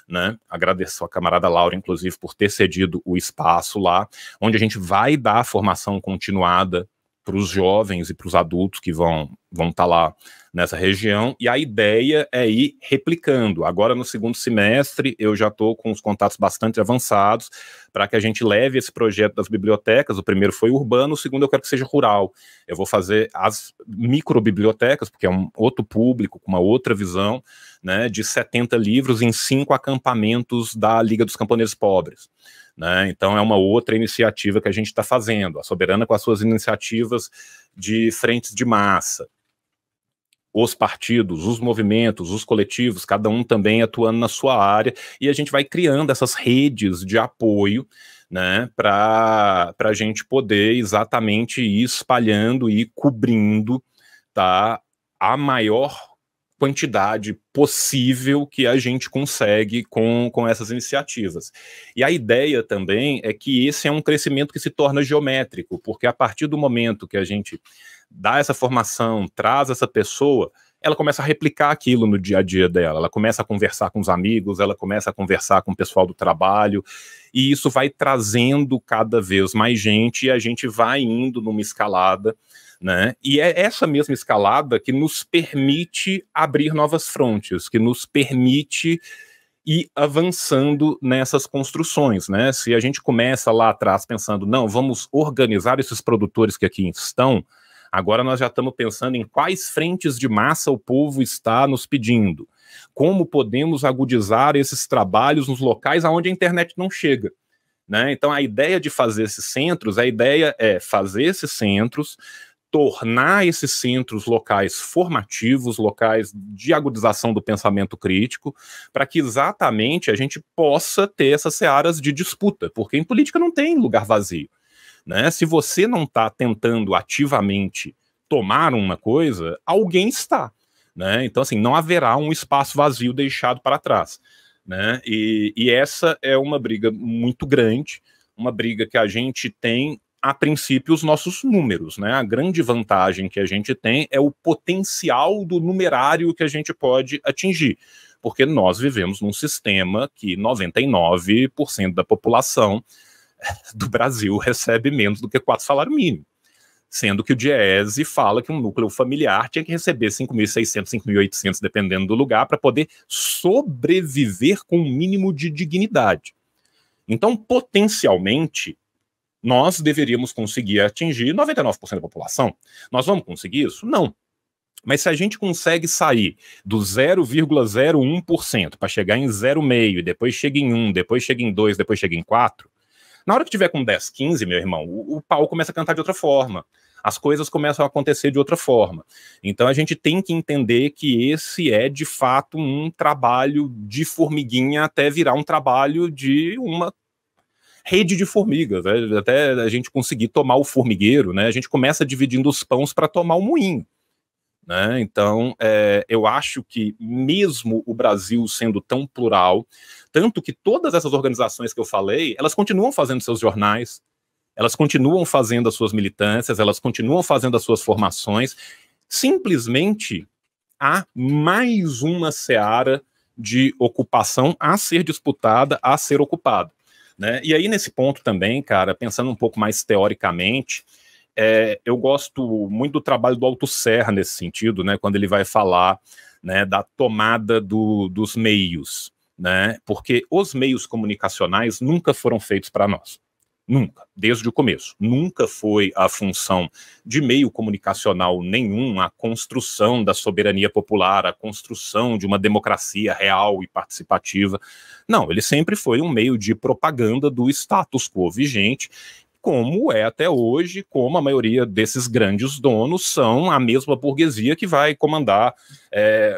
né? Agradeço a camarada Laura, inclusive, por ter cedido o espaço lá, onde a gente vai dar formação continuada para os jovens e para os adultos que vão estar lá nessa região, e a ideia é ir replicando. Agora, no segundo semestre, eu já estou com os contatos bastante avançados para que a gente leve esse projeto das bibliotecas. O primeiro foi urbano, o segundo eu quero que seja rural. Eu vou fazer as microbibliotecas, porque é um outro público, com uma outra visão, né, de 70 livros em 5 acampamentos da Liga dos Camponeses Pobres. Né? Então é uma outra iniciativa que a gente está fazendo, a Soberana com as suas iniciativas de frentes de massa, os partidos, os movimentos, os coletivos, cada um também atuando na sua área, e a gente vai criando essas redes de apoio, né, para a gente poder exatamente ir espalhando e cobrindo, tá, a maior quantidade possível que a gente consegue com essas iniciativas. E a ideia também é que esse é um crescimento que se torna geométrico, porque a partir do momento que a gente dá essa formação, traz essa pessoa, ela começa a replicar aquilo no dia a dia dela, ela começa a conversar com os amigos, ela começa a conversar com o pessoal do trabalho, e isso vai trazendo cada vez mais gente, e a gente vai indo numa escalada, né? E é essa mesma escalada que nos permite abrir novas frontes, que nos permite ir avançando nessas construções, né? Se a gente começa lá atrás pensando, não, vamos organizar esses produtores que aqui estão, agora nós já estamos pensando em quais frentes de massa o povo está nos pedindo, como podemos agudizar esses trabalhos nos locais onde a internet não chega, né? Então a ideia de fazer esses centros, a ideia é fazer esses centros, tornar esses centros locais formativos, locais de agudização do pensamento crítico, para que exatamente a gente possa ter essas searas de disputa, porque em política não tem lugar vazio, né? Se você não está tentando ativamente tomar uma coisa, alguém está, né? Então, assim, não haverá um espaço vazio deixado para trás, né? E essa é uma briga muito grande, uma briga que a gente tem, a princípio, os nossos números, né? A grande vantagem que a gente tem é o potencial do numerário que a gente pode atingir, porque nós vivemos num sistema que 99% da população do Brasil recebe menos do que 4 salários mínimos, sendo que o Diese fala que um núcleo familiar tinha que receber 5.600, 5.800, dependendo do lugar, para poder sobreviver com um mínimo de dignidade. Então, potencialmente, nós deveríamos conseguir atingir 99% da população. Nós vamos conseguir isso? Não. Mas se a gente consegue sair do 0,01% para chegar em 0,5%, depois chega em 1%, depois chega em 2%, depois chega em 4%, na hora que tiver com 10, 15, meu irmão, o pau começa a cantar de outra forma. As coisas começam a acontecer de outra forma. Então a gente tem que entender que esse é, de fato, um trabalho de formiguinha até virar um trabalho de uma rede de formigas, né? Até a gente conseguir tomar o formigueiro, né? A gente começa dividindo os pães para tomar o moinho. Né? Então, eu acho que mesmo o Brasil sendo tão plural, tanto que todas essas organizações que eu falei, elas continuam fazendo seus jornais, elas continuam fazendo as suas militâncias, elas continuam fazendo as suas formações, simplesmente há mais uma seara de ocupação a ser disputada, a ser ocupada. Né? E aí, nesse ponto também, cara, pensando um pouco mais teoricamente, eu gosto muito do trabalho do Althusser nesse sentido, né, quando ele vai falar, né, da tomada dos meios, né, porque os meios comunicacionais nunca foram feitos para nós. Nunca, desde o começo. Nunca foi a função de meio comunicacional nenhum a construção da soberania popular, a construção de uma democracia real e participativa. Não, ele sempre foi um meio de propaganda do status quo vigente, como é até hoje, como a maioria desses grandes donos são a mesma burguesia que vai comandar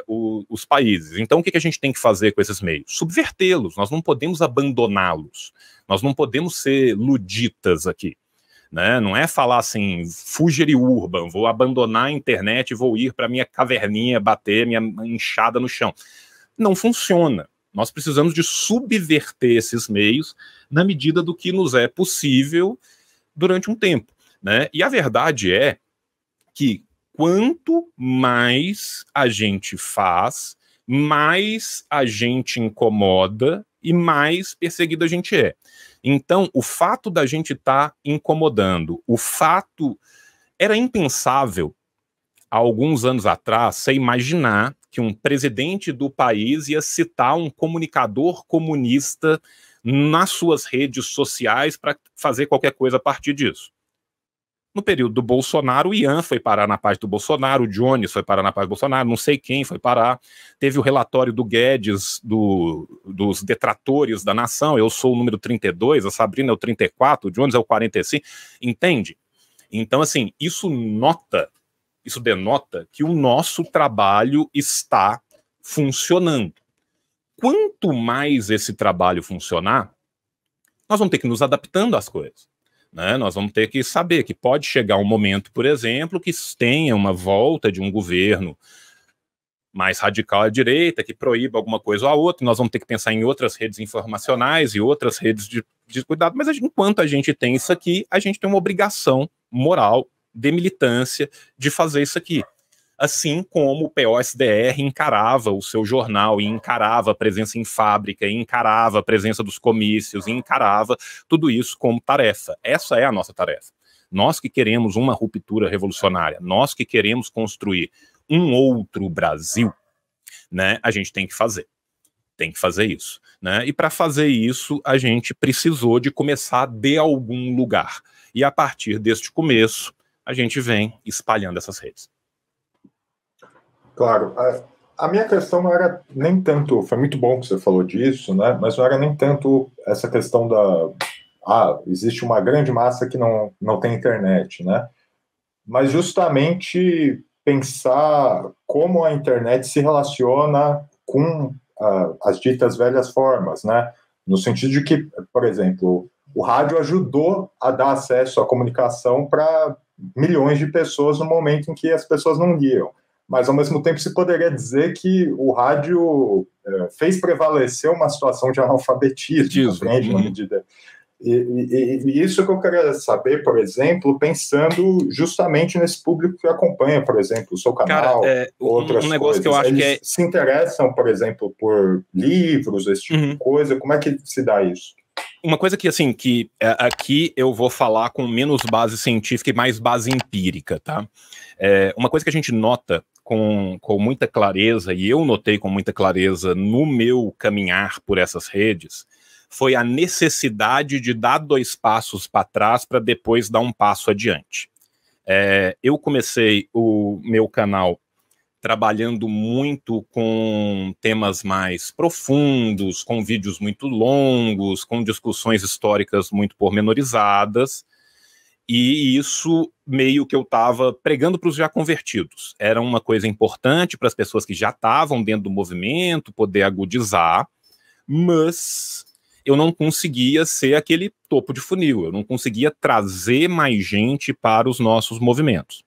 os países. Então, o que a gente tem que fazer com esses meios? Subvertê-los, nós não podemos abandoná-los, nós não podemos ser luditas aqui. Né? Não é falar assim, fugere urban, vou abandonar a internet e vou ir para minha caverninha bater minha enxada no chão. Não funciona. Nós precisamos de subverter esses meios na medida do que nos é possível durante um tempo, né? E a verdade é que quanto mais a gente faz, mais a gente incomoda e mais perseguido a gente é. Então, o fato da gente estar incomodando, o fato... Era impensável, há alguns anos atrás, você imaginar que um presidente do país ia citar um comunicador comunista nas suas redes sociais para fazer qualquer coisa a partir disso. No período do Bolsonaro, o Ian foi parar na página do Bolsonaro, o Jones foi parar na página do Bolsonaro, não sei quem foi parar. Teve o relatório do Guedes, dos detratores da nação, eu sou o número 32, a Sabrina é o 34, o Jones é o 45, entende? Então, assim, isso denota que o nosso trabalho está funcionando. Quanto mais esse trabalho funcionar, nós vamos ter que nos adaptando às coisas. Né? Nós vamos ter que saber que pode chegar um momento, por exemplo, que tenha uma volta de um governo mais radical à direita, que proíba alguma coisa ou a outra, nós vamos ter que pensar em outras redes informacionais e outras redes de cuidado, mas enquanto a gente tem isso aqui, a gente tem uma obrigação moral de militância de fazer isso aqui. Assim como o POSDR encarava o seu jornal, e encarava a presença em fábrica, e encarava a presença dos comícios, e encarava tudo isso como tarefa. Essa é a nossa tarefa. Nós que queremos uma ruptura revolucionária, nós que queremos construir um outro Brasil, né, a gente tem que fazer. Tem que fazer isso. Né? E para fazer isso, a gente precisou de começar de algum lugar. E a partir deste começo, a gente vem espalhando essas redes. Claro, a minha questão não era nem tanto, foi muito bom que você falou disso, né? Mas não era nem tanto essa questão existe uma grande massa que não tem internet, né? Mas justamente pensar como a internet se relaciona com as ditas velhas formas, né? No sentido de que, por exemplo, o rádio ajudou a dar acesso à comunicação para milhões de pessoas no momento em que as pessoas não liam. Mas, ao mesmo tempo, se poderia dizer que o rádio fez prevalecer uma situação de analfabetismo, compreende, na medida... E isso que eu queria saber, por exemplo, pensando justamente nesse público que acompanha, por exemplo, o seu canal, outras um negócio coisas. Que eu acho Eles se interessam, por exemplo, por livros, esse tipo de coisa? Como é que se dá isso? Uma coisa que, assim, aqui eu vou falar com menos base científica e mais base empírica, tá? Uma coisa que a gente nota com muita clareza, e eu notei com muita clareza no meu caminhar por essas redes, foi a necessidade de dar 2 passos para trás para depois dar um passo adiante. Eu comecei o meu canal trabalhando muito com temas mais profundos, com vídeos muito longos, com discussões históricas muito pormenorizadas, e isso meio que eu estava pregando para os já convertidos. Era uma coisa importante para as pessoas que já estavam dentro do movimento, poder agudizar, mas eu não conseguia ser aquele topo de funil, eu não conseguia trazer mais gente para os nossos movimentos.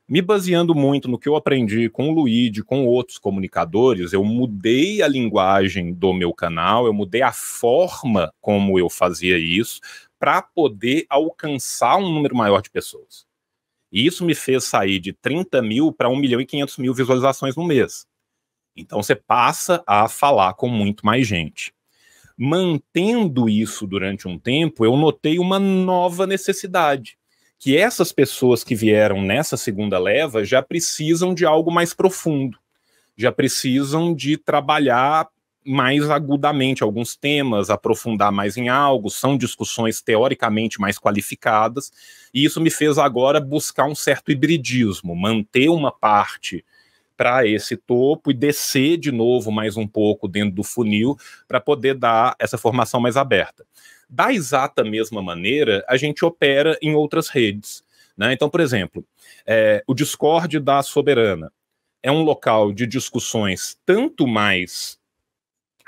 Me baseando muito no que eu aprendi com o Luigi, com outros comunicadores, eu mudei a linguagem do meu canal, eu mudei a forma como eu fazia isso, para poder alcançar um número maior de pessoas. E isso me fez sair de 30 mil para 1.500.000 visualizações no mês. Então você passa a falar com muito mais gente. Mantendo isso durante um tempo, eu notei uma nova necessidade, que essas pessoas que vieram nessa segunda leva já precisam de algo mais profundo, já precisam de trabalhar mais agudamente alguns temas, aprofundar mais em algo, são discussões teoricamente mais qualificadas, e isso me fez agora buscar um certo hibridismo, manter uma parte para esse topo e descer de novo mais um pouco dentro do funil para poder dar essa formação mais aberta. Da exata mesma maneira, a gente opera em outras redes, né? Então, por exemplo, o Discord da Soberana é um local de discussões tanto mais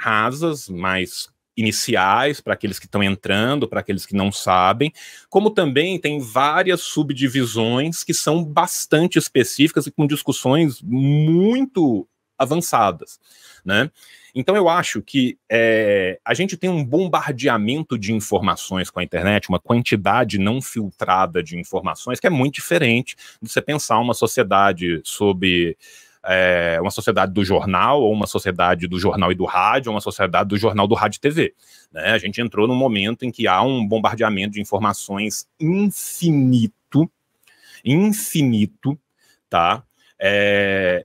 rasas, mais iniciais, para aqueles que estão entrando, para aqueles que não sabem, como também tem várias subdivisões que são bastante específicas e com discussões muito avançadas, né? Então eu acho que a gente tem um bombardeamento de informações com a internet, uma quantidade não filtrada de informações que é muito diferente de você pensar uma sociedade sob uma sociedade do jornal, ou uma sociedade do jornal e do rádio, ou uma sociedade do jornal, do rádio e TV. Né? A gente entrou num momento em que há um bombardeamento de informações infinito, tá?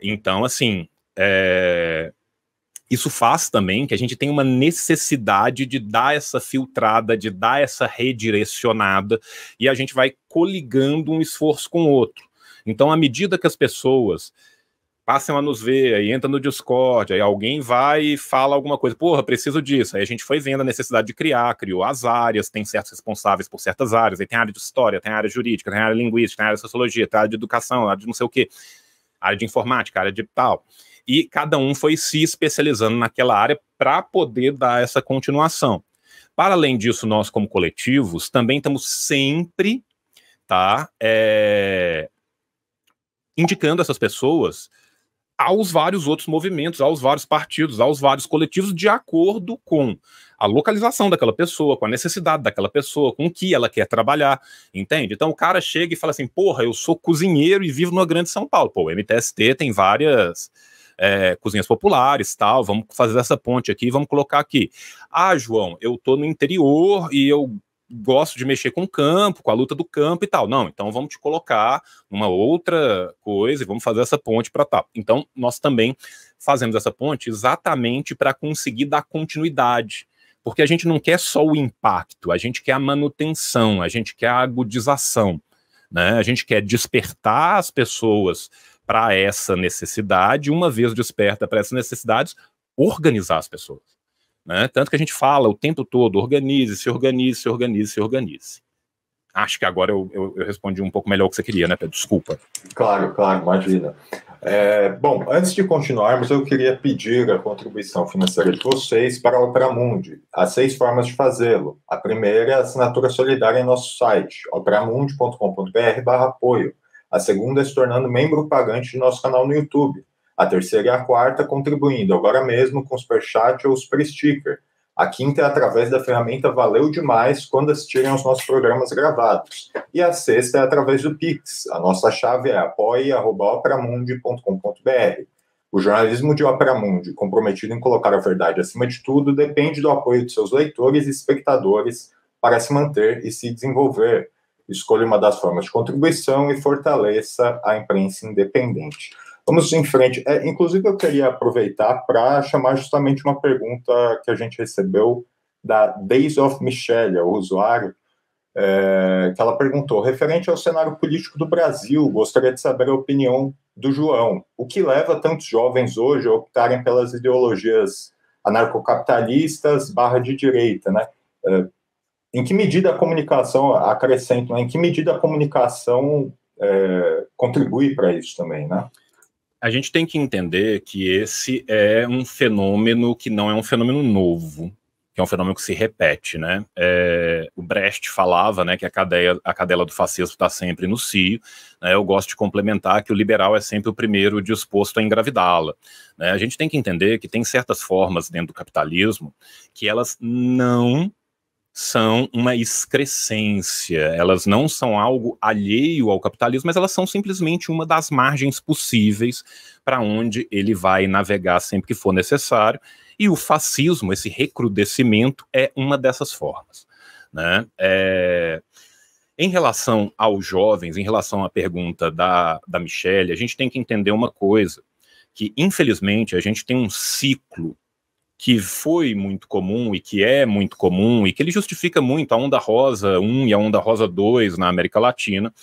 Então, assim, isso faz também que a gente tenha uma necessidade de dar essa filtrada, de dar essa redirecionada, e a gente vai coligando um esforço com o outro. Então, à medida que as pessoas passam a nos ver, aí entra no Discord, aí alguém vai e fala alguma coisa, porra, preciso disso. Aí a gente foi vendo a necessidade de criar, criou as áreas, tem certos responsáveis por certas áreas, aí tem área de história, tem área jurídica, tem área linguística, tem área de sociologia, tem área de educação, área de não sei o quê, área de informática, área de tal. E cada um foi se especializando naquela área para poder dar essa continuação. Para além disso, nós como coletivos também estamos sempre, tá, indicando essas pessoas aos vários outros movimentos, aos vários partidos, aos vários coletivos, de acordo com a localização daquela pessoa, com a necessidade daquela pessoa, com o que ela quer trabalhar, entende? Então o cara chega e fala assim, porra, eu sou cozinheiro e vivo numa grande São Paulo. Pô, o MTST tem várias cozinhas populares, tal, vamos fazer essa ponte aqui, vamos colocar aqui. Ah, João, eu tô no interior e eu gosto de mexer com o campo, com a luta do campo e tal. Não, então vamos te colocar numa outra coisa e vamos fazer essa ponte para tal. Então, nós também fazemos essa ponte exatamente para conseguir dar continuidade, porque a gente não quer só o impacto, a gente quer a manutenção, a gente quer a agudização, né? A gente quer despertar as pessoas para essa necessidade, uma vez desperta para essas necessidades, organizar as pessoas. Né? Tanto que a gente fala o tempo todo, organize, se organize, se organize, se organize. Acho que agora eu respondi um pouco melhor o que você queria, né, Pedro? Desculpa. Claro, imagina. Bom, antes de continuarmos, eu queria pedir a contribuição financeira de vocês para a Operamundi. Há 6 formas de fazê-lo. A primeira é a assinatura solidária em nosso site, operamundi.com.br/apoio. A segunda é se tornando membro pagante de nosso canal no YouTube. A terceira e a quarta, contribuindo agora mesmo com o Superchat ou o Super Sticker. A quinta é através da ferramenta Valeu Demais quando assistirem aos nossos programas gravados. E a sexta é através do Pix. A nossa chave é apoie@operamundi.com.br. O jornalismo de Operamundi, comprometido em colocar a verdade acima de tudo, depende do apoio de seus leitores e espectadores para se manter e se desenvolver. Escolha uma das formas de contribuição e fortaleça a imprensa independente. Vamos em frente. Inclusive, eu queria aproveitar para chamar justamente uma pergunta que a gente recebeu da Days of Michelle, o usuário, que ela perguntou, referente ao cenário político do Brasil, gostaria de saber a opinião do João. O que leva tantos jovens hoje a optarem pelas ideologias anarcocapitalistas / de direita, né? Em que medida a comunicação, acrescento, né? Em que medida a comunicação contribui para isso também, né? A gente tem que entender que esse é um fenômeno que não é um fenômeno novo, que é um fenômeno que se repete, né? O Brecht falava, né, que a cadela do fascismo está sempre no cio, né? Eu gosto de complementar que o liberal é sempre o primeiro disposto a engravidá-la, né? A gente tem que entender que tem certas formas dentro do capitalismo que elas não são uma excrescência, elas não são algo alheio ao capitalismo, mas elas são simplesmente uma das margens possíveis para onde ele vai navegar sempre que for necessário. E o fascismo, esse recrudescimento, é uma dessas formas, né? Em relação aos jovens, em relação à pergunta da Michelle, a gente tem que entender uma coisa, que infelizmente a gente tem um ciclo que foi muito comum e que é muito comum e que ele justifica muito a onda rosa 1 e a onda rosa 2 na América Latina,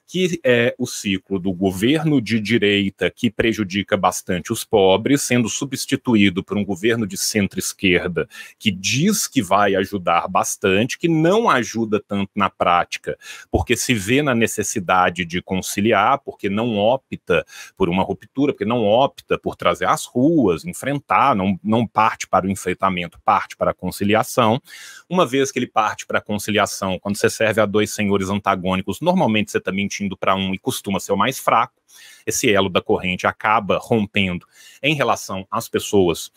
que é o ciclo do governo de direita que prejudica bastante os pobres, sendo substituído por um governo de centro-esquerda que diz que vai ajudar bastante, que não ajuda tanto na prática, porque se vê na necessidade de conciliar, porque não opta por uma ruptura, porque não opta por trazer às ruas, enfrentar, não parte para o enfrentamento, parte para a conciliação. Uma vez que ele parte para a conciliação, quando você serve a dois senhores antagônicos, normalmente você está mentindo para um e costuma ser o mais fraco. Esse elo da corrente acaba rompendo em relação às pessoas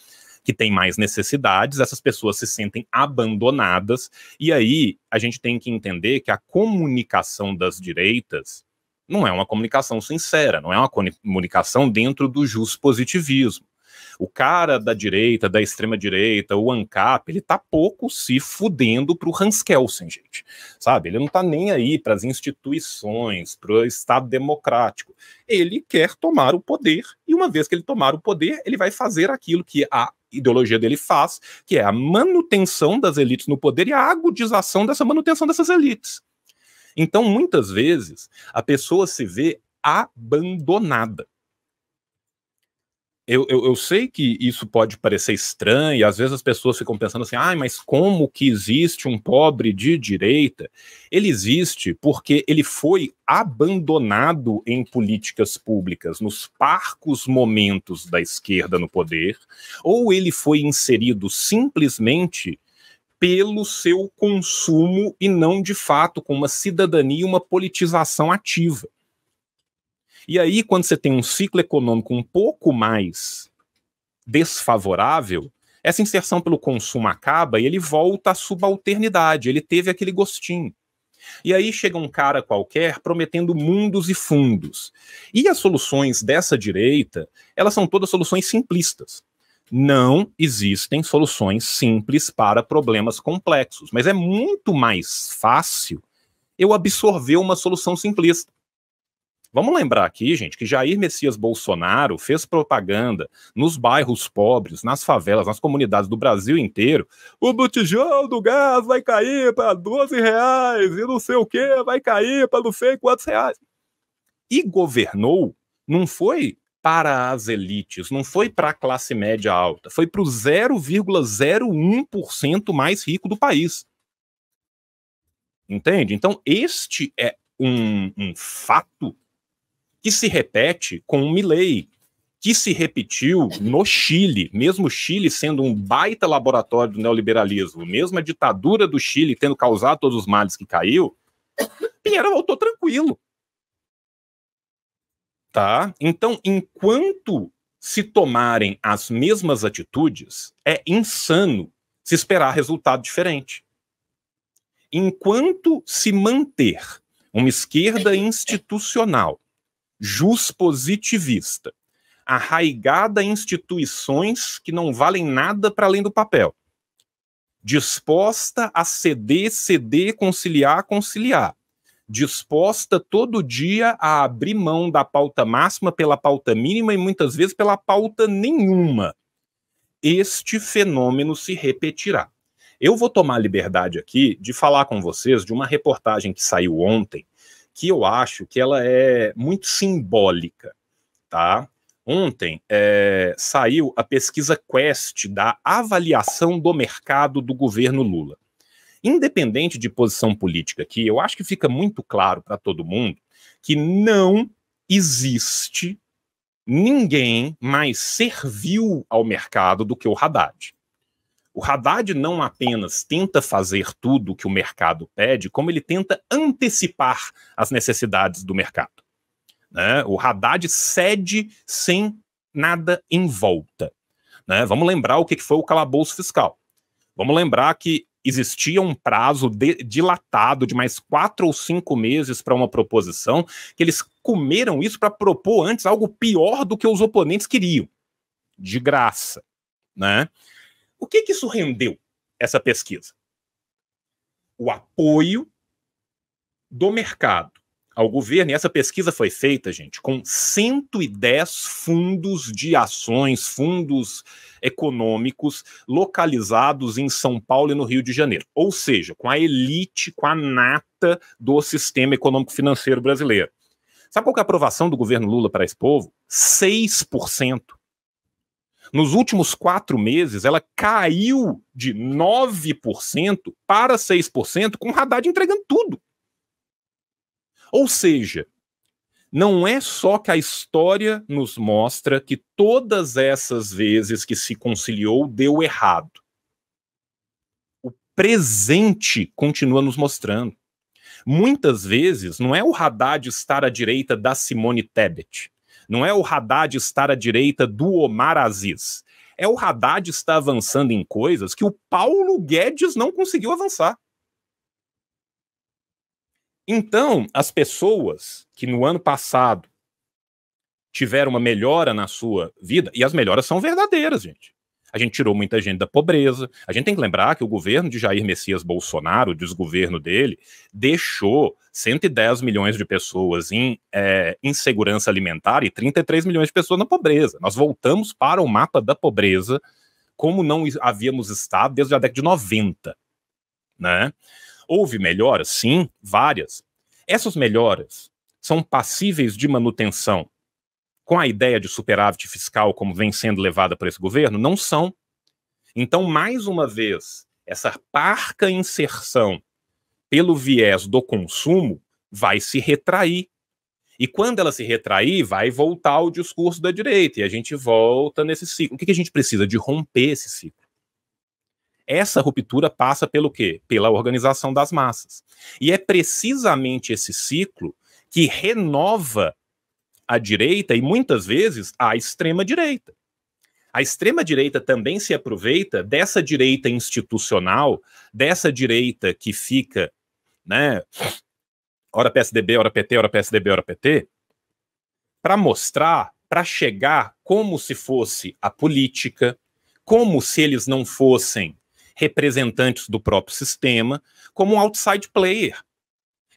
que têm mais necessidades, essas pessoas se sentem abandonadas, e aí a gente tem que entender que a comunicação das direitas não é uma comunicação sincera, não é uma comunicação dentro do positivismo. O cara da direita, da extrema-direita, o ANCAP, ele tá pouco se fudendo pro Hans Kelsen, gente, sabe? Ele não tá nem aí para as instituições, pro Estado democrático. Ele quer tomar o poder, e uma vez que ele tomar o poder, ele vai fazer aquilo que a ideologia dele faz, que é a manutenção das elites no poder e a agudização dessa manutenção dessas elites. Então, muitas vezes, a pessoa se vê abandonada. Eu sei que isso pode parecer estranho, e às vezes as pessoas ficam pensando assim, mas como que existe um pobre de direita? Ele existe porque ele foi abandonado em políticas públicas, nos parcos momentos da esquerda no poder, ou ele foi inserido simplesmente pelo seu consumo e não, de fato, com uma cidadania e uma politização ativa. E aí, quando você tem um ciclo econômico um pouco mais desfavorável, essa inserção pelo consumo acaba e ele volta à subalternidade, ele teve aquele gostinho. E aí chega um cara qualquer prometendo mundos e fundos. E as soluções dessa direita, elas são todas soluções simplistas. Não existem soluções simples para problemas complexos, mas é muito mais fácil eu absorver uma solução simplista. Vamos lembrar aqui, gente, que Jair Messias Bolsonaro fez propaganda nos bairros pobres, nas favelas, nas comunidades do Brasil inteiro. O botijão do gás vai cair para R$12 e não sei o que, vai cair para não sei quantos reais. E governou, não foi para as elites, não foi para a classe média alta, foi para o 0,01% mais rico do país. Entende? Então, este é um fato que se repete com o Milei, que se repetiu no Chile, mesmo o Chile sendo um baita laboratório do neoliberalismo, mesmo a ditadura do Chile tendo causado todos os males que caiu, Pinheira voltou tranquilo. Tá? Então, enquanto se tomarem as mesmas atitudes, é insano se esperar resultado diferente. Enquanto se manter uma esquerda institucional positivista, arraigada em instituições que não valem nada para além do papel, disposta a ceder, conciliar, disposta todo dia a abrir mão da pauta máxima pela pauta mínima e muitas vezes pela pauta nenhuma. Este fenômeno se repetirá. Eu vou tomar a liberdade aqui de falar com vocês de uma reportagem que saiu ontem, que eu acho que ela é muito simbólica, tá? Ontem saiu a pesquisa Quest da avaliação do mercado do governo Lula. Independente de posição política aqui, eu acho que fica muito claro para todo mundo que não existe ninguém mais servil ao mercado do que o Haddad. O Haddad não apenas tenta fazer tudo o que o mercado pede, como ele tenta antecipar as necessidades do mercado, né? O Haddad cede sem nada em volta, né? Vamos lembrar o que foi o calabouço fiscal. Vamos lembrar que existia um prazo dilatado de mais 4 ou 5 meses para uma proposição, que eles comeram isso para propor antes algo pior do que os oponentes queriam, de graça, né? O que isso rendeu, essa pesquisa? O apoio do mercado ao governo, e essa pesquisa foi feita, gente, com 110 fundos de ações, fundos econômicos localizados em São Paulo e no Rio de Janeiro. Ou seja, com a elite, com a nata do sistema econômico-financeiro brasileiro. Sabe qual que é a aprovação do governo Lula para esse povo? 6%. Nos últimos 4 meses, ela caiu de 9% para 6%, com o Haddad entregando tudo. Ou seja, não é só que a história nos mostra que todas essas vezes que se conciliou deu errado. O presente continua nos mostrando. Muitas vezes não é o Haddad estar à direita da Simone Tebet, não é o Haddad estar à direita do Omar Aziz, é o Haddad estar avançando em coisas que o Paulo Guedes não conseguiu avançar. Então, as pessoas que no ano passado tiveram uma melhora na sua vida, e as melhoras são verdadeiras, gente. A gente tirou muita gente da pobreza. A gente tem que lembrar que o governo de Jair Messias Bolsonaro, o desgoverno dele, deixou 110 milhões de pessoas em insegurança alimentar e 33 milhões de pessoas na pobreza. Nós voltamos para o mapa da pobreza como não havíamos estado desde a década de 90, né? Houve melhoras? Sim, várias. Essas melhoras são passíveis de manutenção com a ideia de superávit fiscal como vem sendo levada por esse governo? Não são. Então, mais uma vez, essa parca inserção pelo viés do consumo vai se retrair. E quando ela se retrair, vai voltar ao discurso da direita, e a gente volta nesse ciclo. O que a gente precisa? De romper esse ciclo. Essa ruptura passa pelo quê? Pela organização das massas. E é precisamente esse ciclo que renova a direita e, muitas vezes, a extrema-direita. A extrema-direita também se aproveita dessa direita institucional, dessa direita que fica, né, ora PSDB, ora PT, ora PSDB, ora PT, para mostrar, para chegar como se fosse a política, como se eles não fossem representantes do próprio sistema, como um outside player.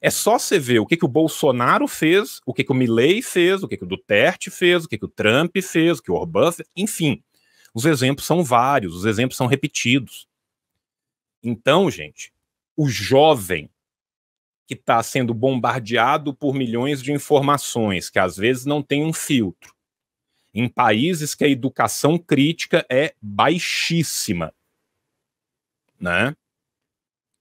É só você ver o que o Bolsonaro fez, o que o Milei fez, o que o Duterte fez, o que o Trump fez, o que o Orbán fez, enfim. Os exemplos são vários, os exemplos são repetidos. Então, gente, o jovem que está sendo bombardeado por milhões de informações, que às vezes não tem um filtro, em países que a educação crítica é baixíssima, né?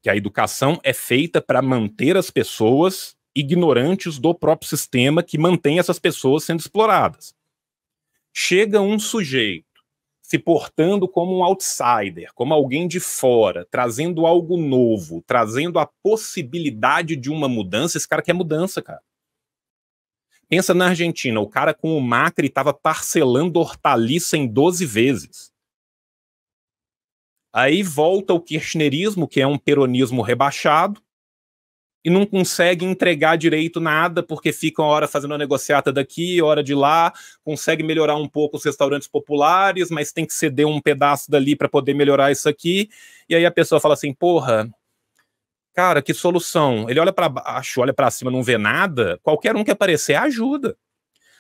Que a educação é feita para manter as pessoas ignorantes do próprio sistema que mantém essas pessoas sendo exploradas. Chega um sujeito se portando como um outsider, como alguém de fora, trazendo algo novo, trazendo a possibilidade de uma mudança. Esse cara quer mudança, cara. Pensa na Argentina, o cara com o Macri estava parcelando hortaliça em 12 vezes. Aí volta o kirchnerismo, que é um peronismo rebaixado, e não consegue entregar direito nada, porque fica uma hora fazendo uma negociata daqui, hora de lá, consegue melhorar um pouco os restaurantes populares, mas tem que ceder um pedaço dali para poder melhorar isso aqui, e aí a pessoa fala assim, porra, cara, que solução? Ele olha para baixo, olha para cima, não vê nada, qualquer um que aparecer ajuda.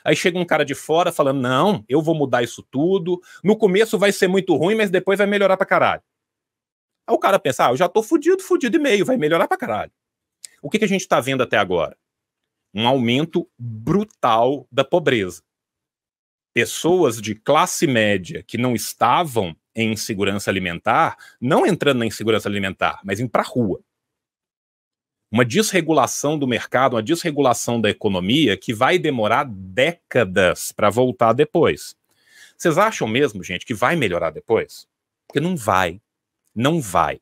Aí chega um cara de fora falando, não, eu vou mudar isso tudo, no começo vai ser muito ruim, mas depois vai melhorar pra caralho. Aí o cara pensa, eu já tô fudido e meio, vai melhorar pra caralho. O que a gente tá vendo até agora? Um aumento brutal da pobreza. Pessoas de classe média que não estavam em insegurança alimentar, não entrando na insegurança alimentar, mas indo pra rua. Uma desregulação do mercado, uma desregulação da economia que vai demorar décadas para voltar depois. Vocês acham mesmo, gente, que vai melhorar depois? Porque não vai. Não vai,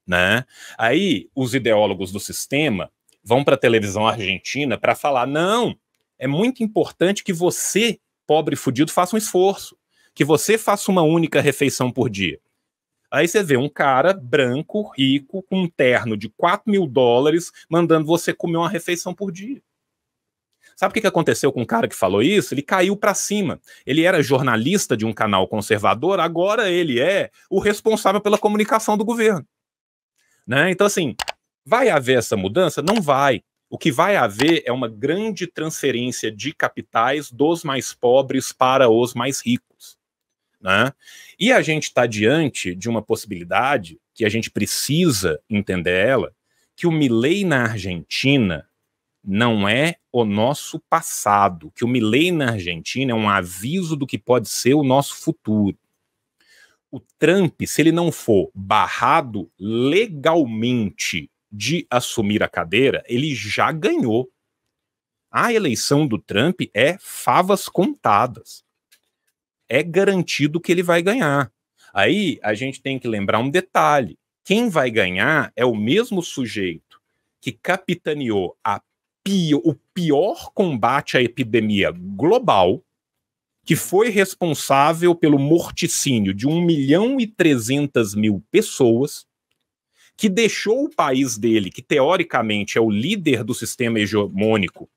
né? Aí os ideólogos do sistema vão para a televisão argentina para falar, não, é muito importante que você, pobre fudido, faça um esforço, que você faça uma única refeição por dia. Aí você vê um cara branco, rico, com um terno de $4.000, mandando você comer uma refeição por dia. Sabe o que aconteceu com o cara que falou isso? Ele caiu para cima. Ele era jornalista de um canal conservador, agora ele é o responsável pela comunicação do governo. Né? Então, assim, vai haver essa mudança? Não vai. O que vai haver é uma grande transferência de capitais dos mais pobres para os mais ricos. Né? E a gente está diante de uma possibilidade que a gente precisa entender ela, que o Milei na Argentina não é o nosso passado, que o Milei na Argentina é um aviso do que pode ser o nosso futuro. O Trump, se ele não for barrado legalmente de assumir a cadeira, ele já ganhou. A eleição do Trump é favas contadas. É garantido que ele vai ganhar. Aí a gente tem que lembrar um detalhe. Quem vai ganhar é o mesmo sujeito que capitaneou o pior combate à epidemia global, que foi responsável pelo morticínio de 1.300.000 pessoas, que deixou o país dele, que teoricamente é o líder do sistema hegemônico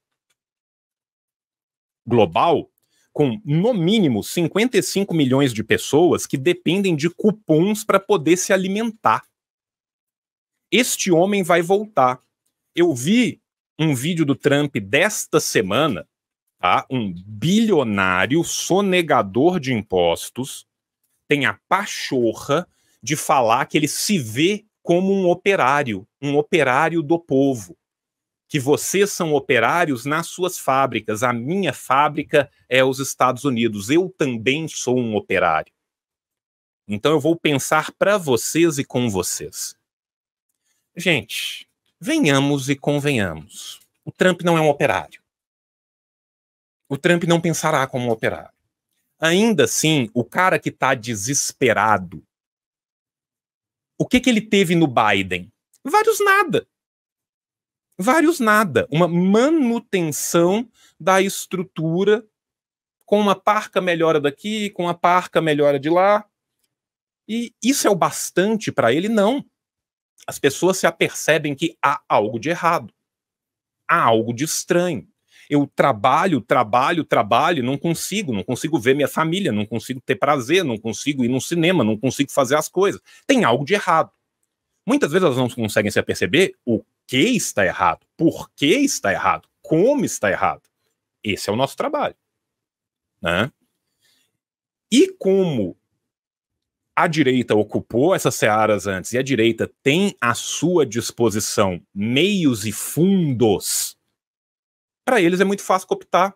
global, com, no mínimo, 55 milhões de pessoas que dependem de cupons para poder se alimentar. Este homem vai voltar. Eu vi um vídeo do Trump desta semana, tá? Um bilionário sonegador de impostos tem a pachorra de falar que ele se vê como um operário do povo. Que vocês são operários nas suas fábricas. A minha fábrica é os Estados Unidos. Eu também sou um operário. Então eu vou pensar para vocês e com vocês. Gente, venhamos e convenhamos. O Trump não é um operário. O Trump não pensará como um operário. Ainda assim, o cara que está desesperado, o que ele teve no Biden? Vários nada. Uma manutenção da estrutura com uma parca melhora daqui, com uma parca melhora de lá. E isso é o bastante para ele? Não. As pessoas se apercebem que há algo de errado. Há algo de estranho. Eu trabalho, não consigo ver minha família, não consigo ter prazer, não consigo ir no cinema, não consigo fazer as coisas. Tem algo de errado. Muitas vezes elas não conseguem se aperceber o que está errado, por que está errado, como está errado. Esse é o nosso trabalho. Né? E como a direita ocupou essas searas antes e a direita tem à sua disposição meios e fundos, para eles é muito fácil cooptar.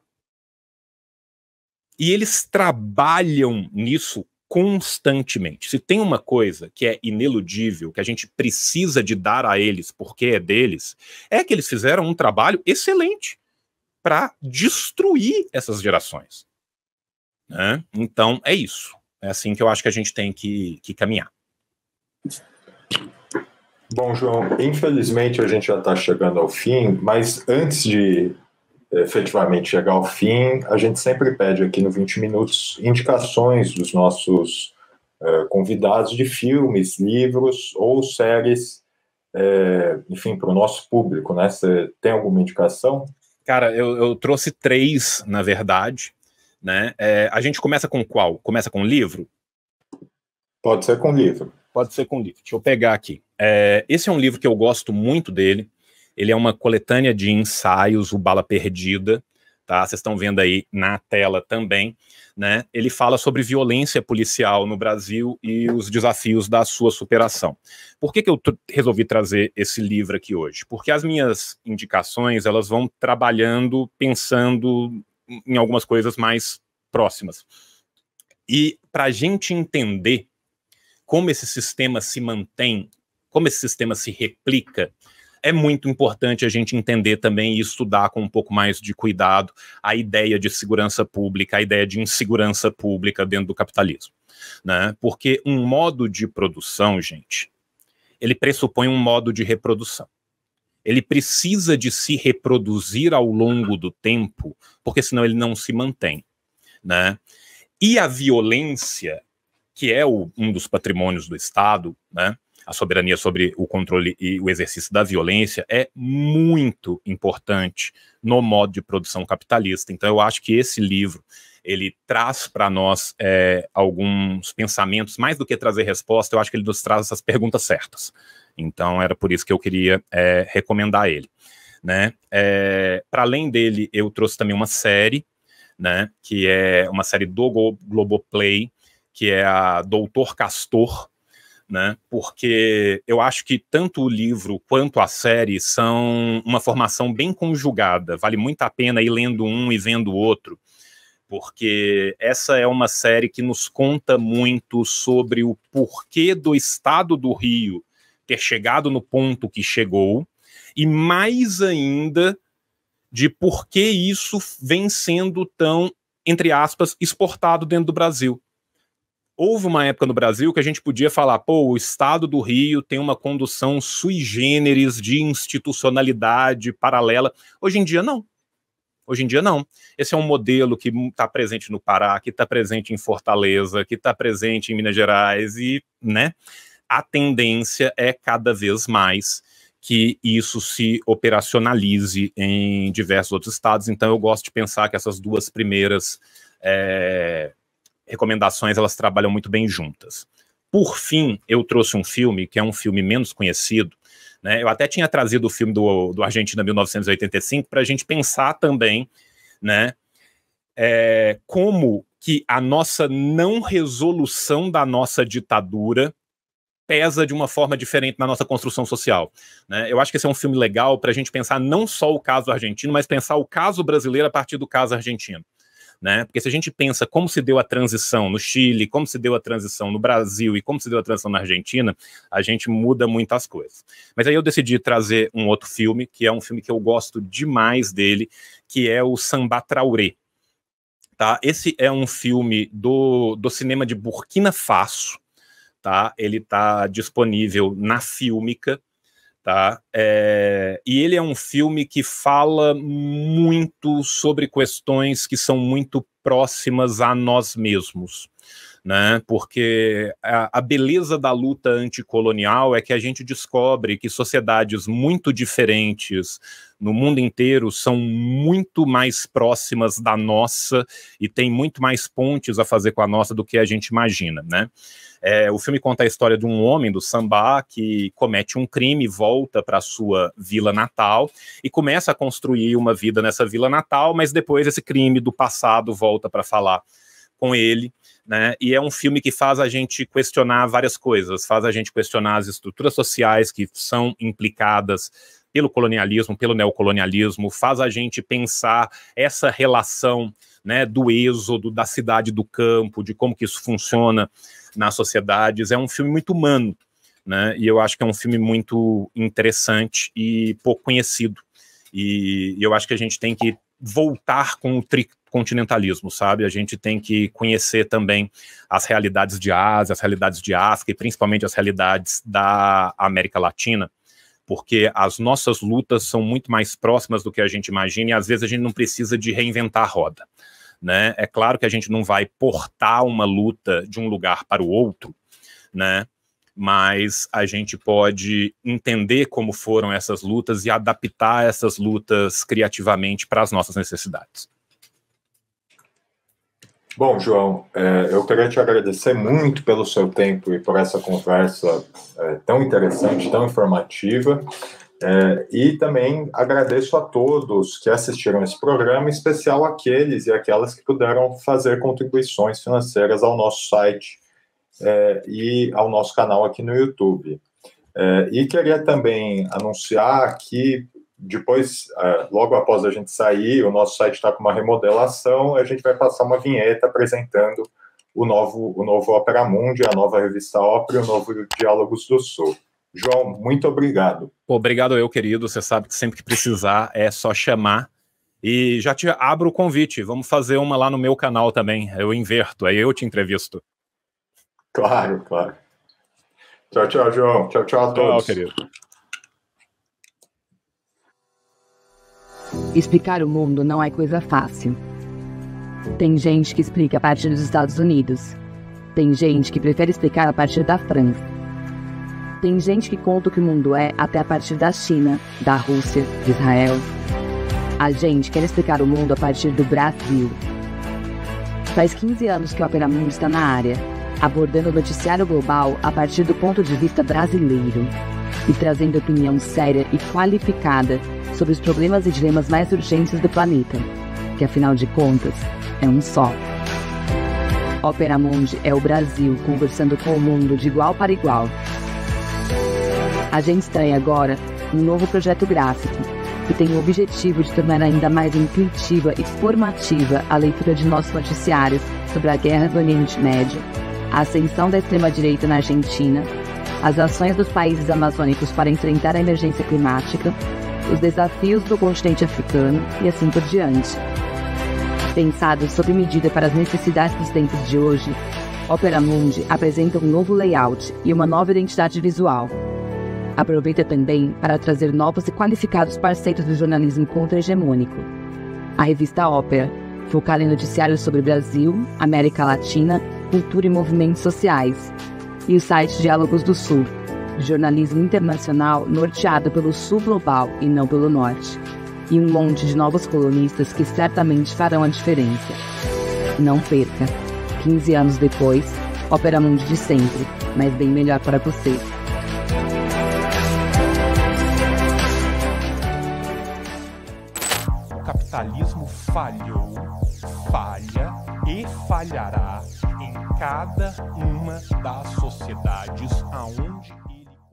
E eles trabalham nisso constantemente. Se tem uma coisa que é ineludível, que a gente precisa de dar a eles porque é deles, é que eles fizeram um trabalho excelente para destruir essas gerações. Né? Então, é isso. É assim que eu acho que a gente tem que caminhar. Bom, João, infelizmente a gente já está chegando ao fim, mas antes de efetivamente chegar ao fim, a gente sempre pede aqui no 20 Minutos indicações dos nossos convidados de filmes, livros ou séries, enfim, para o nosso público, né? Você tem alguma indicação? Cara, eu trouxe 3, na verdade, né? A gente começa com qual? Começa com livro? Pode ser com livro. Pode ser com livro. Deixa eu pegar aqui. Esse é um livro que eu gosto muito dele. Ele é uma coletânea de ensaios, o Bala Perdida, tá? Vocês estão vendo aí na tela também, né? Ele fala sobre violência policial no Brasil e os desafios da sua superação. Por que eu resolvi trazer esse livro aqui hoje? Porque as minhas indicações, elas vão trabalhando, pensando em algumas coisas mais próximas. E para a gente entender como esse sistema se mantém, como esse sistema se replica, é muito importante a gente entender também e estudar com um pouco mais de cuidado a ideia de segurança pública, a ideia de insegurança pública dentro do capitalismo, né? Porque um modo de produção, gente, ele pressupõe um modo de reprodução. Ele precisa de se reproduzir ao longo do tempo, porque senão ele não se mantém, né? E a violência, que é um dos patrimônios do Estado, né? A soberania sobre o controle e o exercício da violência é muito importante no modo de produção capitalista. Então, eu acho que esse livro, ele traz para nós alguns pensamentos, mais do que trazer resposta, eu acho que ele nos traz essas perguntas certas. Então, era por isso que eu queria recomendar ele, né? Para além dele, eu trouxe também uma série, né? Que é uma série do Globoplay, que é a Doutor Castor, né? Porque eu acho que tanto o livro quanto a série são uma formação bem conjugada. Vale muito a pena ir lendo um e vendo o outro, porque essa é uma série que nos conta muito sobre o porquê do Estado do Rio ter chegado no ponto que chegou, e mais ainda de por que isso vem sendo tão, entre aspas, exportado dentro do Brasil. Houve uma época no Brasil que a gente podia falar, pô, o Estado do Rio tem uma condução sui generis de institucionalidade paralela. Hoje em dia, não. Hoje em dia, não. Esse é um modelo que está presente no Pará, que está presente em Fortaleza, que está presente em Minas Gerais e, né, a tendência é cada vez mais que isso se operacionalize em diversos outros estados. Então, eu gosto de pensar que essas duas primeiras recomendações, elas trabalham muito bem juntas. Por fim, eu trouxe um filme, que é um filme menos conhecido, né? Eu até tinha trazido o filme do Argentina 1985 para a gente pensar também, né, como que a nossa não resolução da nossa ditadura pesa de uma forma diferente na nossa construção social, né? Eu acho que esse é um filme legal para a gente pensar não só o caso argentino, mas pensar o caso brasileiro a partir do caso argentino, né? Porque se a gente pensa como se deu a transição no Chile, como se deu a transição no Brasil e como se deu a transição na Argentina, a gente muda muitas coisas. Mas aí eu decidi trazer um outro filme, que é um filme que eu gosto demais dele, que é o Samba Traoré. Tá? Esse é um filme do cinema de Burkina Faso, tá? Ele está disponível na Fílmica, tá? E ele é um filme que fala muito sobre questões que são muito próximas a nós mesmos, né? Porque a beleza da luta anticolonial é que a gente descobre que sociedades muito diferentes no mundo inteiro são muito mais próximas da nossa e tem muito mais pontes a fazer com a nossa do que a gente imagina, né? O filme conta a história de um homem do Sambá que comete um crime, volta para sua vila natal e começa a construir uma vida nessa vila natal, mas depois esse crime do passado volta para falar com ele, né? E é um filme que faz a gente questionar várias coisas, faz a gente questionar as estruturas sociais que são implicadas pelo colonialismo, pelo neocolonialismo, faz a gente pensar essa relação, né, do êxodo, da cidade do campo, de como que isso funciona nas sociedades. É um filme muito humano, né? E eu acho que é um filme muito interessante e pouco conhecido. E eu acho que a gente tem que voltar com o tricontinentalismo, sabe? A gente tem que conhecer também as realidades de Ásia, as realidades de África e principalmente as realidades da América Latina, porque as nossas lutas são muito mais próximas do que a gente imagina e às vezes a gente não precisa de reinventar a roda, né? É claro que a gente não vai portar uma luta de um lugar para o outro, né? Mas a gente pode entender como foram essas lutas e adaptar essas lutas criativamente para as nossas necessidades. Bom, João, eu queria te agradecer muito pelo seu tempo e por essa conversa tão interessante, tão informativa. E também agradeço a todos que assistiram esse programa, em especial aqueles e aquelas que puderam fazer contribuições financeiras ao nosso site e ao nosso canal aqui no YouTube. E queria também anunciar que depois, logo após a gente sair, o nosso site está com uma remodelação, a gente vai passar uma vinheta apresentando o novo Opera Mundi, a nova revista Ópera e o novo Diálogos do Sul. João, muito obrigado. Obrigado eu, querido. Você sabe que sempre que precisar é só chamar. E já te abro o convite. Vamos fazer uma lá no meu canal também. Eu inverto, aí eu te entrevisto. Claro, claro. Tchau, tchau, João. Tchau, tchau a todos. Tchau, querido. Explicar o mundo não é coisa fácil. Tem gente que explica a partir dos Estados Unidos. Tem gente que prefere explicar a partir da França. Tem gente que conta o que o mundo é até a partir da China, da Rússia, de Israel. A gente quer explicar o mundo a partir do Brasil. Faz 15 anos que o Opera Mundi está na área, abordando o noticiário global a partir do ponto de vista brasileiro e trazendo opinião séria e qualificada sobre os problemas e dilemas mais urgentes do planeta, que afinal de contas é um só. Opera Mundi é o Brasil conversando com o mundo de igual para igual. A gente estreia agora um novo projeto gráfico que tem o objetivo de tornar ainda mais intuitiva e formativa a leitura de nossos noticiários sobre a guerra do Oriente Médio, a ascensão da extrema-direita na Argentina, as ações dos países amazônicos para enfrentar a emergência climática, os desafios do continente africano e assim por diante. Pensado sob medida para as necessidades dos tempos de hoje, Opera Mundi apresenta um novo layout e uma nova identidade visual. Aproveita também para trazer novos e qualificados parceiros do jornalismo contra-hegemônico. A revista Ópera, focada em noticiários sobre Brasil, América Latina, cultura e movimentos sociais. E o site Diálogos do Sul, jornalismo internacional norteado pelo Sul global e não pelo Norte. E um monte de novos colunistas que certamente farão a diferença. Não perca. 15 anos depois, Opera Mundi de sempre, mas bem melhor para você. O capitalismo falhou, falha e falhará em cada uma das sociedades aonde